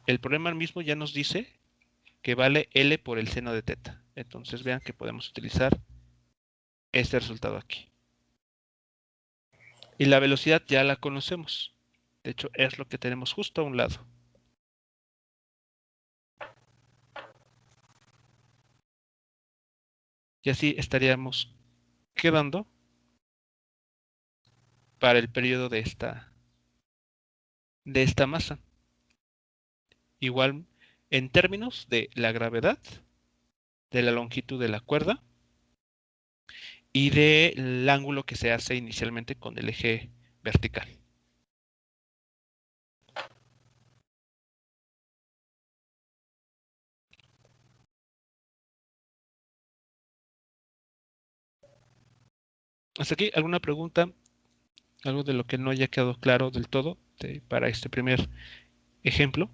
el problema mismo ya nos dice que vale L por el seno de teta. Entonces vean que podemos utilizar este resultado aquí. Y la velocidad ya la conocemos. De hecho, es lo que tenemos justo a un lado. Y así estaríamos quedando para el periodo de esta masa. Igual en términos de la gravedad, de la longitud de la cuerda y del ángulo que se hace inicialmente con el eje vertical. ¿Hasta aquí alguna pregunta? ¿Algo de lo que no haya quedado claro del todo para este primer ejemplo?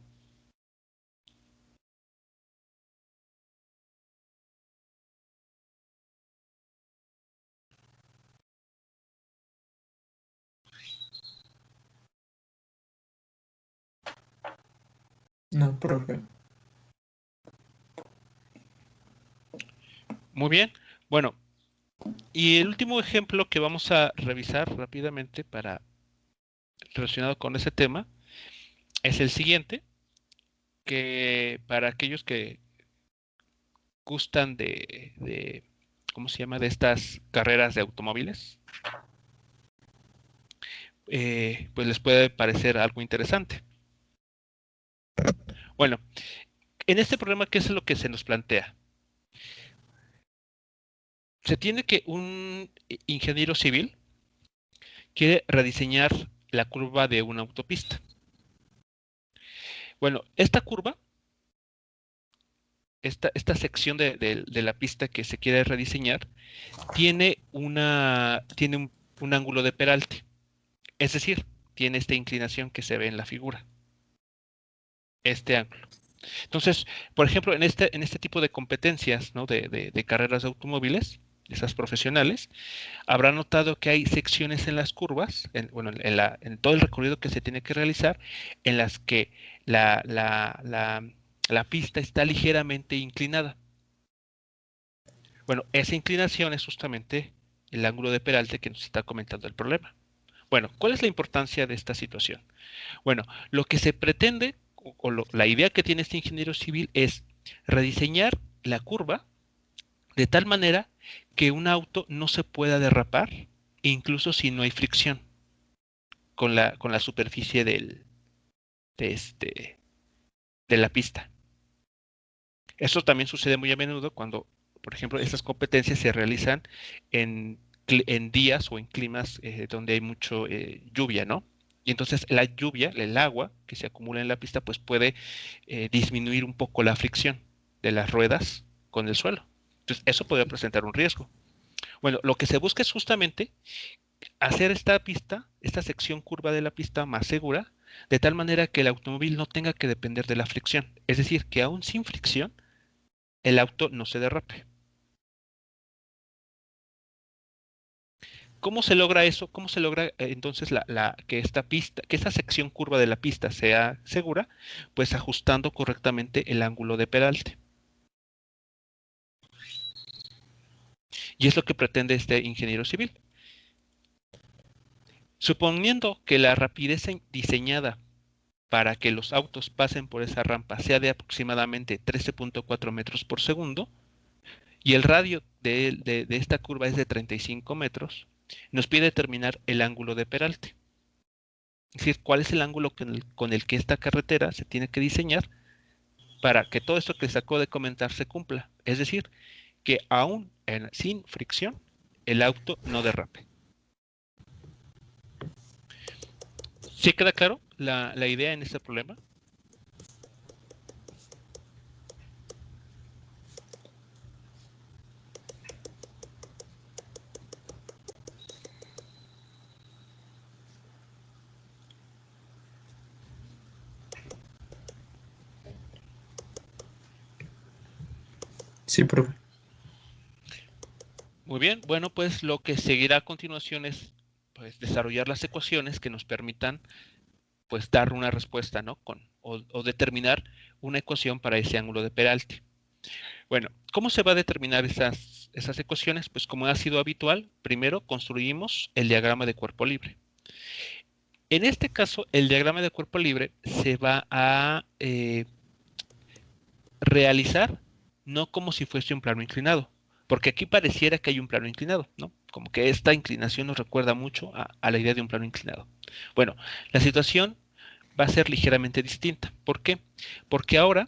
No, profe. Muy bien. Bueno, y el último ejemplo que vamos a revisar rápidamente relacionado con ese tema es el siguiente, que para aquellos que gustan ¿cómo se llama? De estas carreras de automóviles, pues les puede parecer algo interesante. Bueno, en este problema, ¿qué es lo que se nos plantea? Se tiene que un ingeniero civil quiere rediseñar la curva de una autopista. Bueno, esta curva, esta sección de la pista que se quiere rediseñar, tiene un ángulo de peralte. Es decir, tiene esta inclinación que se ve en la figura. Este ángulo. Entonces, por ejemplo, en este tipo de competencias, ¿no? de carreras de automóviles, esas profesionales, habrá notado que hay secciones en las curvas, en todo el recorrido que se tiene que realizar, en las que la pista está ligeramente inclinada. Bueno, esa inclinación es justamente el ángulo de peralte que nos está comentando el problema. Bueno, ¿cuál es la importancia de esta situación? Bueno, lo que se pretende, la idea que tiene este ingeniero civil es rediseñar la curva de tal manera que un auto no se pueda derrapar, incluso si no hay fricción con la superficie de, de la pista. Eso también sucede muy a menudo cuando, por ejemplo, estas competencias se realizan en días o en climas donde hay mucho lluvia, ¿no? Y entonces la lluvia, el agua que se acumula en la pista, pues puede disminuir un poco la fricción de las ruedas con el suelo. Entonces, eso puede presentar un riesgo. Bueno, lo que se busca es justamente hacer esta pista, esta sección curva de la pista más segura, de tal manera que el automóvil no tenga que depender de la fricción. Es decir, que aún sin fricción, el auto no se derrape. ¿Cómo se logra eso? ¿Cómo se logra entonces que esta pista, que esta sección curva de la pista sea segura? Pues ajustando correctamente el ángulo de peralte. Y es lo que pretende este ingeniero civil. Suponiendo que la rapidez diseñada para que los autos pasen por esa rampa sea de aproximadamente 13.4 metros por segundo y el radio de esta curva es de 35 metros, nos pide determinar el ángulo de peralte. Es decir, cuál es el ángulo con el que esta carretera se tiene que diseñar para que todo esto que les acabo de comentar se cumpla. Es decir, que aún sin fricción, el auto no derrape. ¿Sí queda claro la idea en este problema? Sí, profe. Muy bien, bueno, pues lo que seguirá a continuación es pues, desarrollar las ecuaciones que nos permitan pues dar una respuesta, ¿no? O determinar una ecuación para ese ángulo de peralte. Bueno, ¿cómo se va a determinar esas ecuaciones? Pues como ha sido habitual, primero construimos el diagrama de cuerpo libre. En este caso, el diagrama de cuerpo libre se va a realizar no como si fuese un plano inclinado, porque aquí pareciera que hay un plano inclinado, ¿no? Como que esta inclinación nos recuerda mucho a la idea de un plano inclinado. Bueno, la situación va a ser ligeramente distinta. ¿Por qué? Porque ahora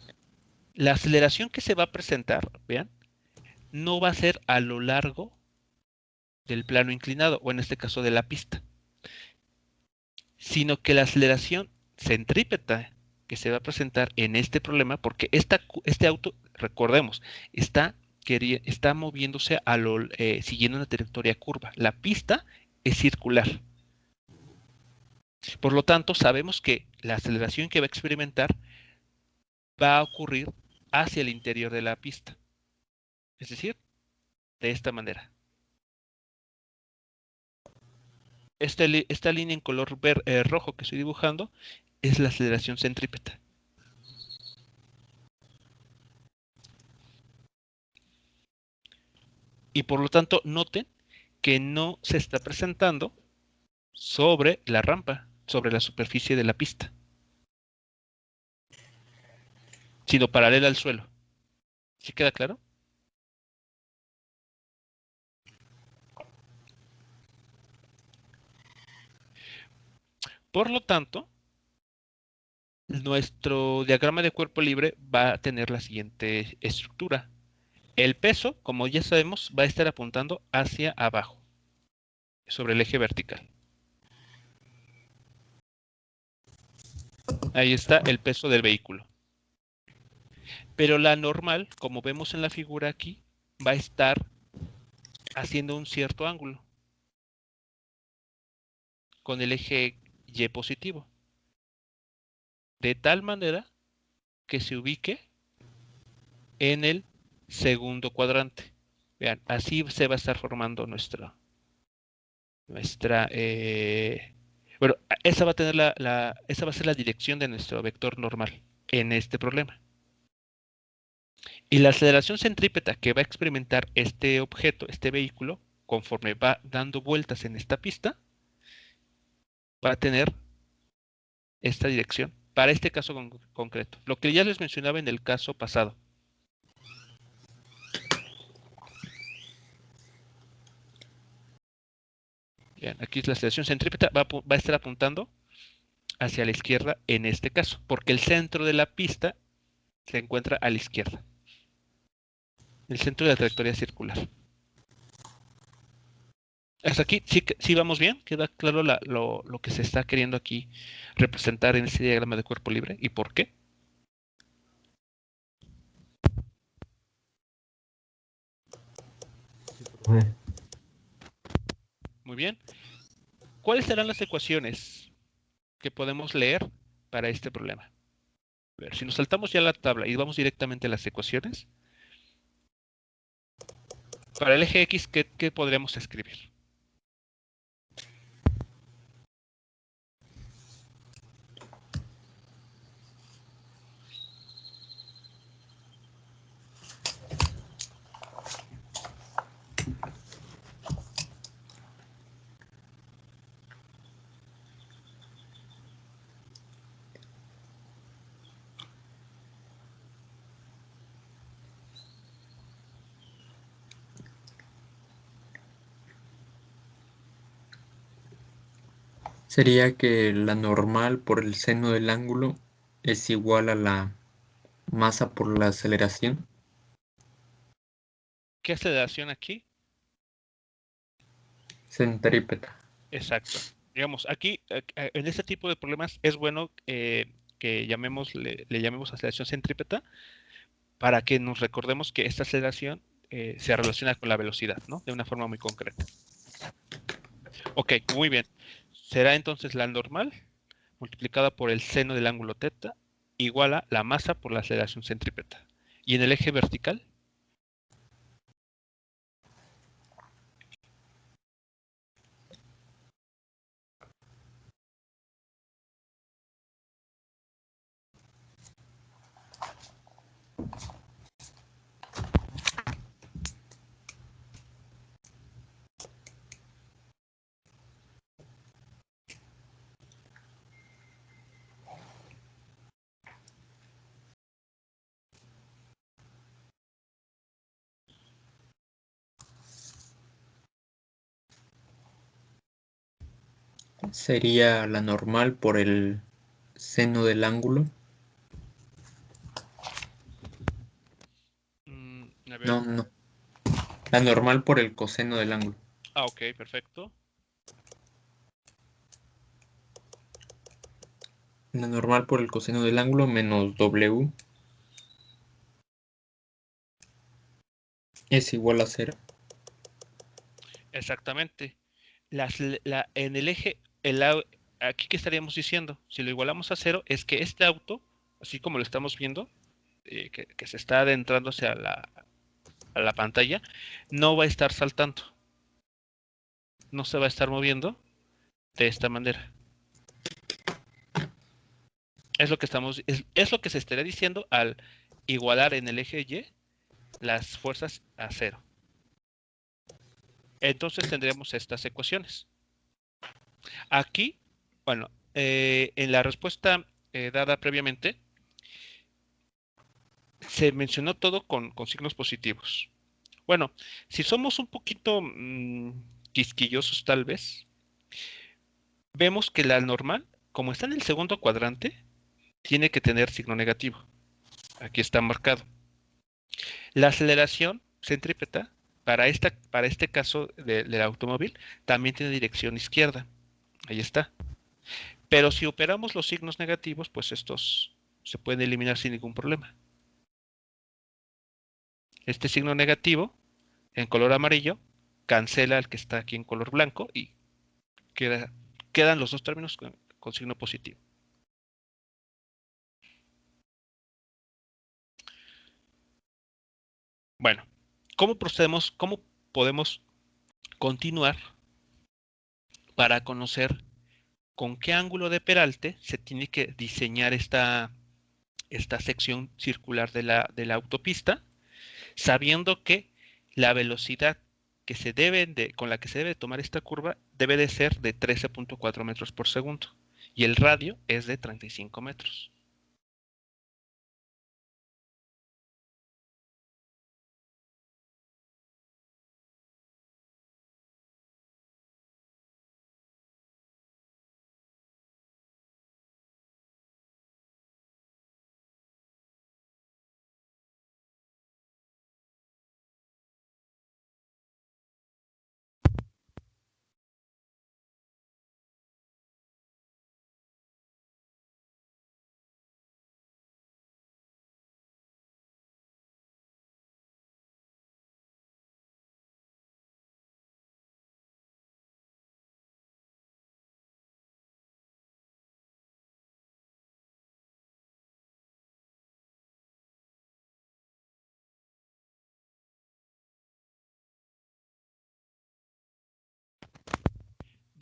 la aceleración que se va a presentar, vean, no va a ser a lo largo del plano inclinado, o en este caso de la pista, sino que la aceleración centrípeta que se va a presentar en este problema, porque este auto, recordemos, está moviéndose siguiendo una trayectoria curva. La pista es circular. Por lo tanto, sabemos que la aceleración que va a experimentar va a ocurrir hacia el interior de la pista. Es decir, de esta manera. Esta línea en color rojo que estoy dibujando es la aceleración centrípeta. Y por lo tanto, noten que no se está presentando sobre la rampa, sobre la superficie de la pista, sino paralela al suelo. ¿Sí queda claro? Por lo tanto, nuestro diagrama de cuerpo libre va a tener la siguiente estructura. El peso, como ya sabemos, va a estar apuntando hacia abajo, sobre el eje vertical. Ahí está el peso del vehículo. Pero la normal, como vemos en la figura aquí, va a estar haciendo un cierto ángulo con el eje Y positivo, de tal manera que se ubique en el segundo cuadrante. Vean, así se va a estar formando bueno, esa va a tener esa va a ser la dirección de nuestro vector normal en este problema. Y la aceleración centrípeta que va a experimentar este objeto, este vehículo, conforme va dando vueltas en esta pista, va a tener esta dirección para este caso concreto. Lo que ya les mencionaba en el caso pasado. Bien, aquí la aceleración centrípeta va a estar apuntando hacia la izquierda en este caso, porque el centro de la pista se encuentra a la izquierda. El centro de la trayectoria circular. Hasta aquí sí vamos bien, queda claro lo que se está queriendo aquí representar en este diagrama de cuerpo libre y por qué. Muy bien. ¿Cuáles serán las ecuaciones que podemos leer para este problema? A ver, si nos saltamos ya la tabla y vamos directamente a las ecuaciones, para el eje X, ¿qué podríamos escribir? Sería que la normal por el seno del ángulo es igual a la masa por la aceleración. ¿Qué aceleración aquí? Centrípeta. Exacto. Digamos, aquí, en este tipo de problemas, es bueno que le llamemos aceleración centrípeta para que nos recordemos que esta aceleración se relaciona con la velocidad, ¿no? De una forma muy concreta. Ok, muy bien. Será entonces la normal multiplicada por el seno del ángulo θ igual a la masa por la aceleración centrípeta. Y en el eje vertical, Sería la normal por el seno del ángulo. a ver. No, no. La normal por el coseno del ángulo. Ah, ok, perfecto. La normal por el coseno del ángulo menos W es igual a 0. Exactamente. En el eje, aquí que estaríamos diciendo, si lo igualamos a cero, es que este auto, así como lo estamos viendo, que se está adentrando hacia a la pantalla, no va a estar saltando, no se va a estar moviendo de esta manera. Es lo que es lo que se estaría diciendo al igualar en el eje Y las fuerzas a cero. Entonces tendremos estas ecuaciones. Aquí, bueno, en la respuesta dada previamente, se mencionó todo con signos positivos. Bueno, si somos un poquito quisquillosos tal vez, vemos que la normal, como está en el segundo cuadrante, tiene que tener signo negativo. Aquí está marcado. La aceleración centrípeta, para este caso del automóvil, también tiene dirección izquierda. Ahí está. Pero si operamos los signos negativos, pues estos se pueden eliminar sin ningún problema. Este signo negativo, en color amarillo, cancela el que está aquí en color blanco y quedan los dos términos con signo positivo. Bueno, ¿cómo procedemos? ¿Cómo podemos continuar para conocer con qué ángulo de peralte se tiene que diseñar esta sección circular de la autopista sabiendo que la velocidad con la que se debe tomar esta curva debe de ser de 13.4 metros por segundo y el radio es de 35 metros.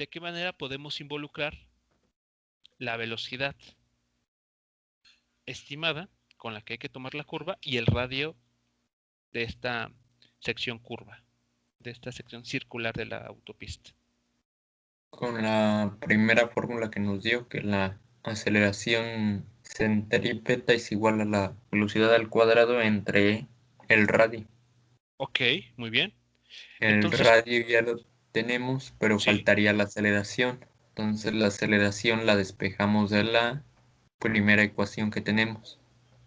¿De qué manera podemos involucrar la velocidad estimada con la que hay que tomar la curva y el radio de esta sección curva, de esta sección circular de la autopista? Con la primera fórmula que nos dio, que la aceleración centrípeta es igual a la velocidad al cuadrado entre el radio. Ok, muy bien. El Entonces, radio ya lo tenemos, pero sí, faltaría la aceleración. Entonces la aceleración la despejamos de la primera ecuación que tenemos.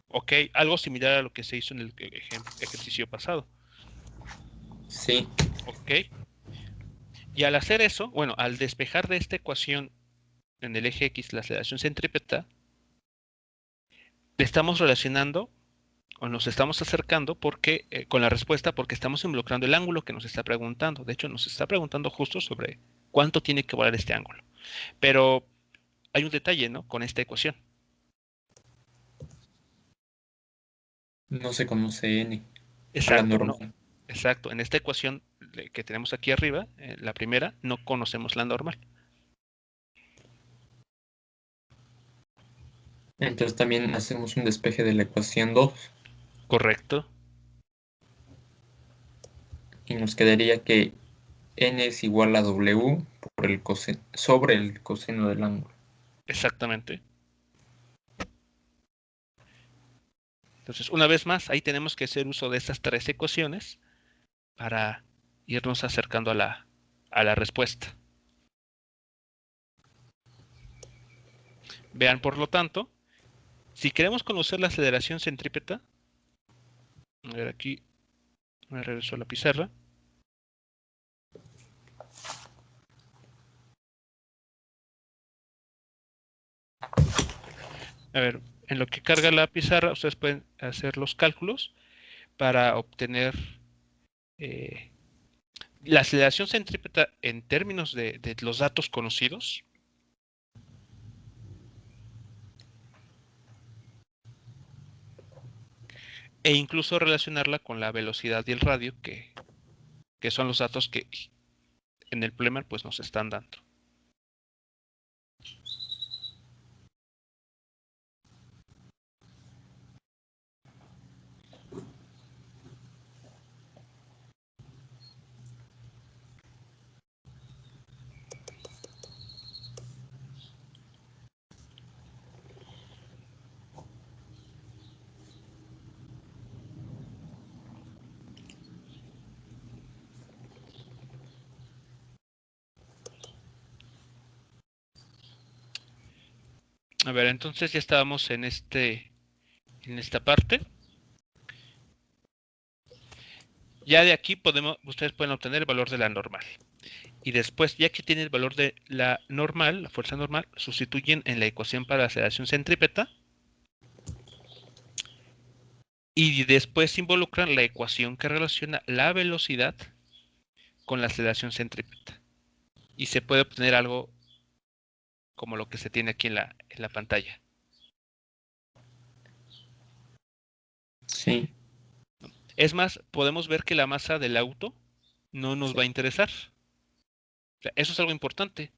ok, algo similar a lo que se hizo en el ejercicio pasado. Sí, Ok, y al hacer eso, bueno, al despejar de esta ecuación en el eje X la aceleración centrípeta, le estamos relacionando o nos estamos acercando con la respuesta porque estamos involucrando el ángulo que nos está preguntando. De hecho, nos está preguntando justo sobre cuánto tiene que volar este ángulo. Pero hay un detalle, ¿no? Con esta ecuación. no se conoce n, la Exacto, no. normal. Exacto. En esta ecuación que tenemos aquí arriba, la primera, no conocemos la normal. Entonces también hacemos un despeje de la ecuación 2 Correcto. y nos quedaría que n es igual a w por el sobre el coseno del ángulo. Exactamente. Entonces, una vez más, ahí tenemos que hacer uso de estas tres ecuaciones para irnos acercando a la respuesta. Vean, por lo tanto, si queremos conocer la aceleración centrípeta, a ver aquí, me regreso a la pizarra. A ver, en lo que carga la pizarra, ustedes pueden hacer los cálculos para obtener eh, la aceleración centrípeta en términos de los datos conocidos. E incluso relacionarla con la velocidad y el radio, que son los datos que en el problema pues nos están dando. A ver, entonces ya estábamos en esta parte. Ya de aquí ustedes pueden obtener el valor de la normal. Y después, ya que tienen el valor de la normal, la fuerza normal, sustituyen en la ecuación para la aceleración centrípeta y después involucran la ecuación que relaciona la velocidad con la aceleración centrípeta. Y se puede obtener algo como lo que se tiene aquí en la pantalla. Sí. Es más, podemos ver que la masa del auto no nos va a interesar. O sea, eso es algo importante,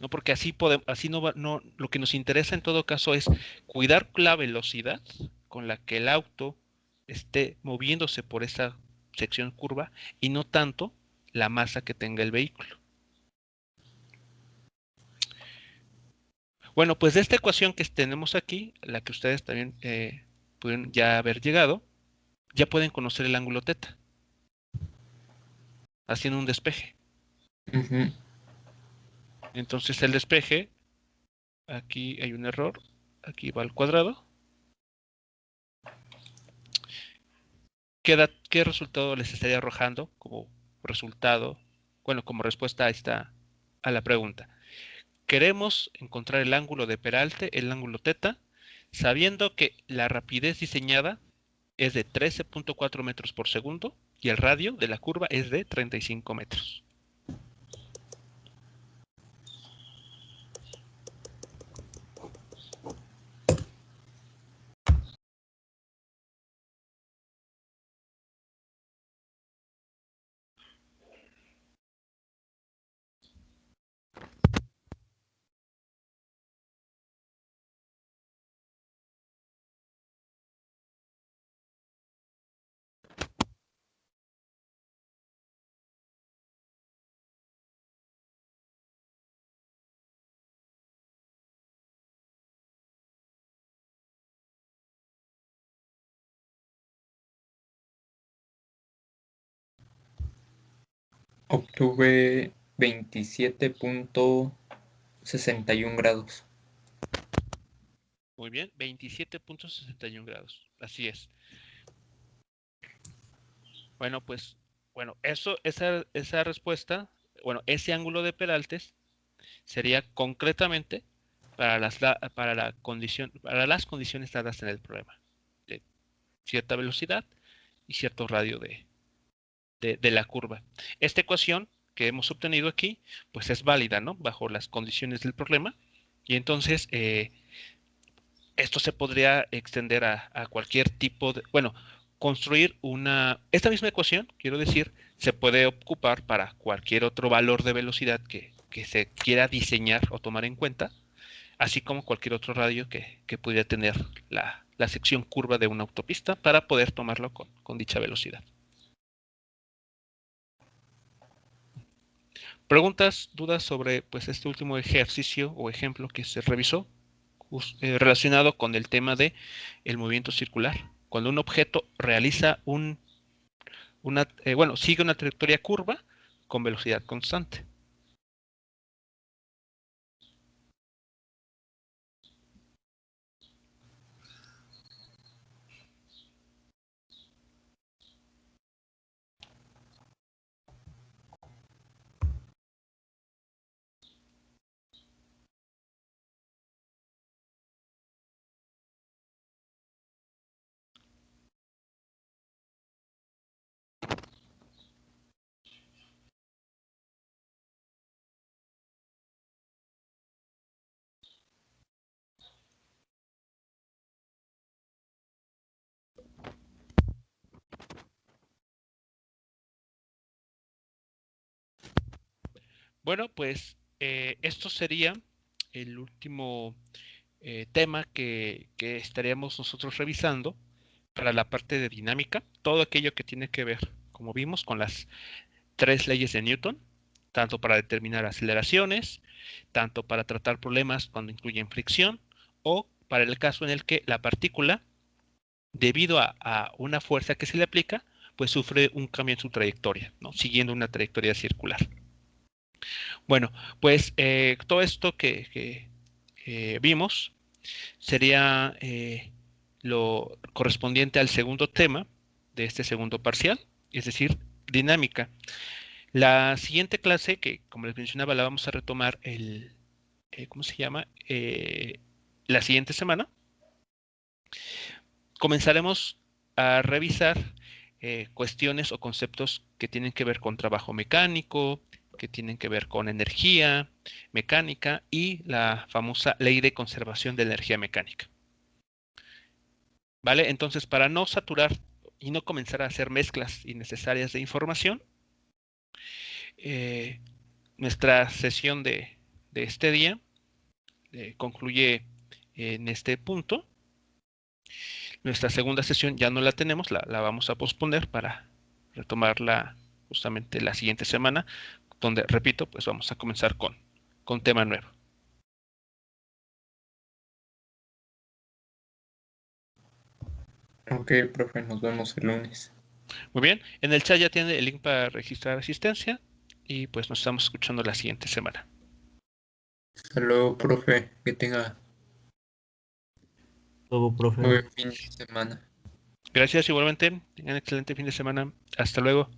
¿no? Porque así no va, no, lo que nos interesa en todo caso es cuidar la velocidad con la que el auto esté moviéndose por esa sección curva y no tanto la masa que tenga el vehículo. Bueno, pues de esta ecuación que tenemos aquí, la que ustedes también pueden ya haber llegado, ya pueden conocer el ángulo teta haciendo un despeje. Ujú. Entonces el despeje, aquí hay un error, aquí va al cuadrado. ¿Qué resultado les estaría arrojando como resultado? Bueno, como respuesta a la pregunta. Queremos encontrar el ángulo de peralte, el ángulo teta, sabiendo que la rapidez diseñada es de 13.4 metros por segundo y el radio de la curva es de 35 metros. Obtuve 27.61 grados. Muy bien, 27.61 grados. Así es. Bueno, pues, esa respuesta, bueno, ese ángulo de peraltes sería concretamente para las condiciones dadas en el problema, de cierta velocidad y cierto radio de la curva. Esta ecuación que hemos obtenido aquí, pues es válida, ¿no? Bajo las condiciones del problema. Y entonces, esto se podría extender a cualquier tipo de, bueno, construir esta misma ecuación, quiero decir, se puede ocupar para cualquier otro valor de velocidad que se quiera diseñar o tomar en cuenta, así como cualquier otro radio que pudiera tener la sección curva de una autopista para poder tomarlo con dicha velocidad. ¿Preguntas, dudas sobre pues, este último ejercicio o ejemplo que se revisó relacionado con el tema de el movimiento circular? Cuando un objeto realiza sigue una trayectoria curva con velocidad constante. Bueno, pues esto sería el último tema que estaríamos nosotros revisando para la parte de dinámica, todo aquello que tiene que ver, como vimos, con las tres leyes de Newton, tanto para determinar aceleraciones, tanto para tratar problemas cuando incluyen fricción, o para el caso en el que la partícula, debido a una fuerza que se le aplica, pues sufre un cambio en su trayectoria, ¿no? Siguiendo una trayectoria circular. Bueno, pues todo esto que vimos sería lo correspondiente al segundo tema de este segundo parcial, es decir, dinámica. La siguiente clase, que como les mencionaba, la vamos a retomar ¿cómo se llama? La siguiente semana. Comenzaremos a revisar cuestiones o conceptos que tienen que ver con trabajo mecánico, que tienen que ver con energía mecánica y la famosa ley de conservación de energía mecánica. ¿Vale? Entonces, para no saturar y no comenzar a hacer mezclas innecesarias de información, eh, nuestra sesión de este día concluye en este punto. Nuestra segunda sesión ya no la tenemos, la vamos a posponer para retomarla justamente la siguiente semana, donde, repito, pues vamos a comenzar con tema nuevo. Ok, profe, nos vemos el lunes. Muy bien, en el chat ya tiene el link para registrar asistencia y pues nos estamos escuchando la siguiente semana. Hasta luego, profe, que tenga Luego, profe. buen fin de semana. Gracias igualmente, tengan un excelente fin de semana. Hasta luego.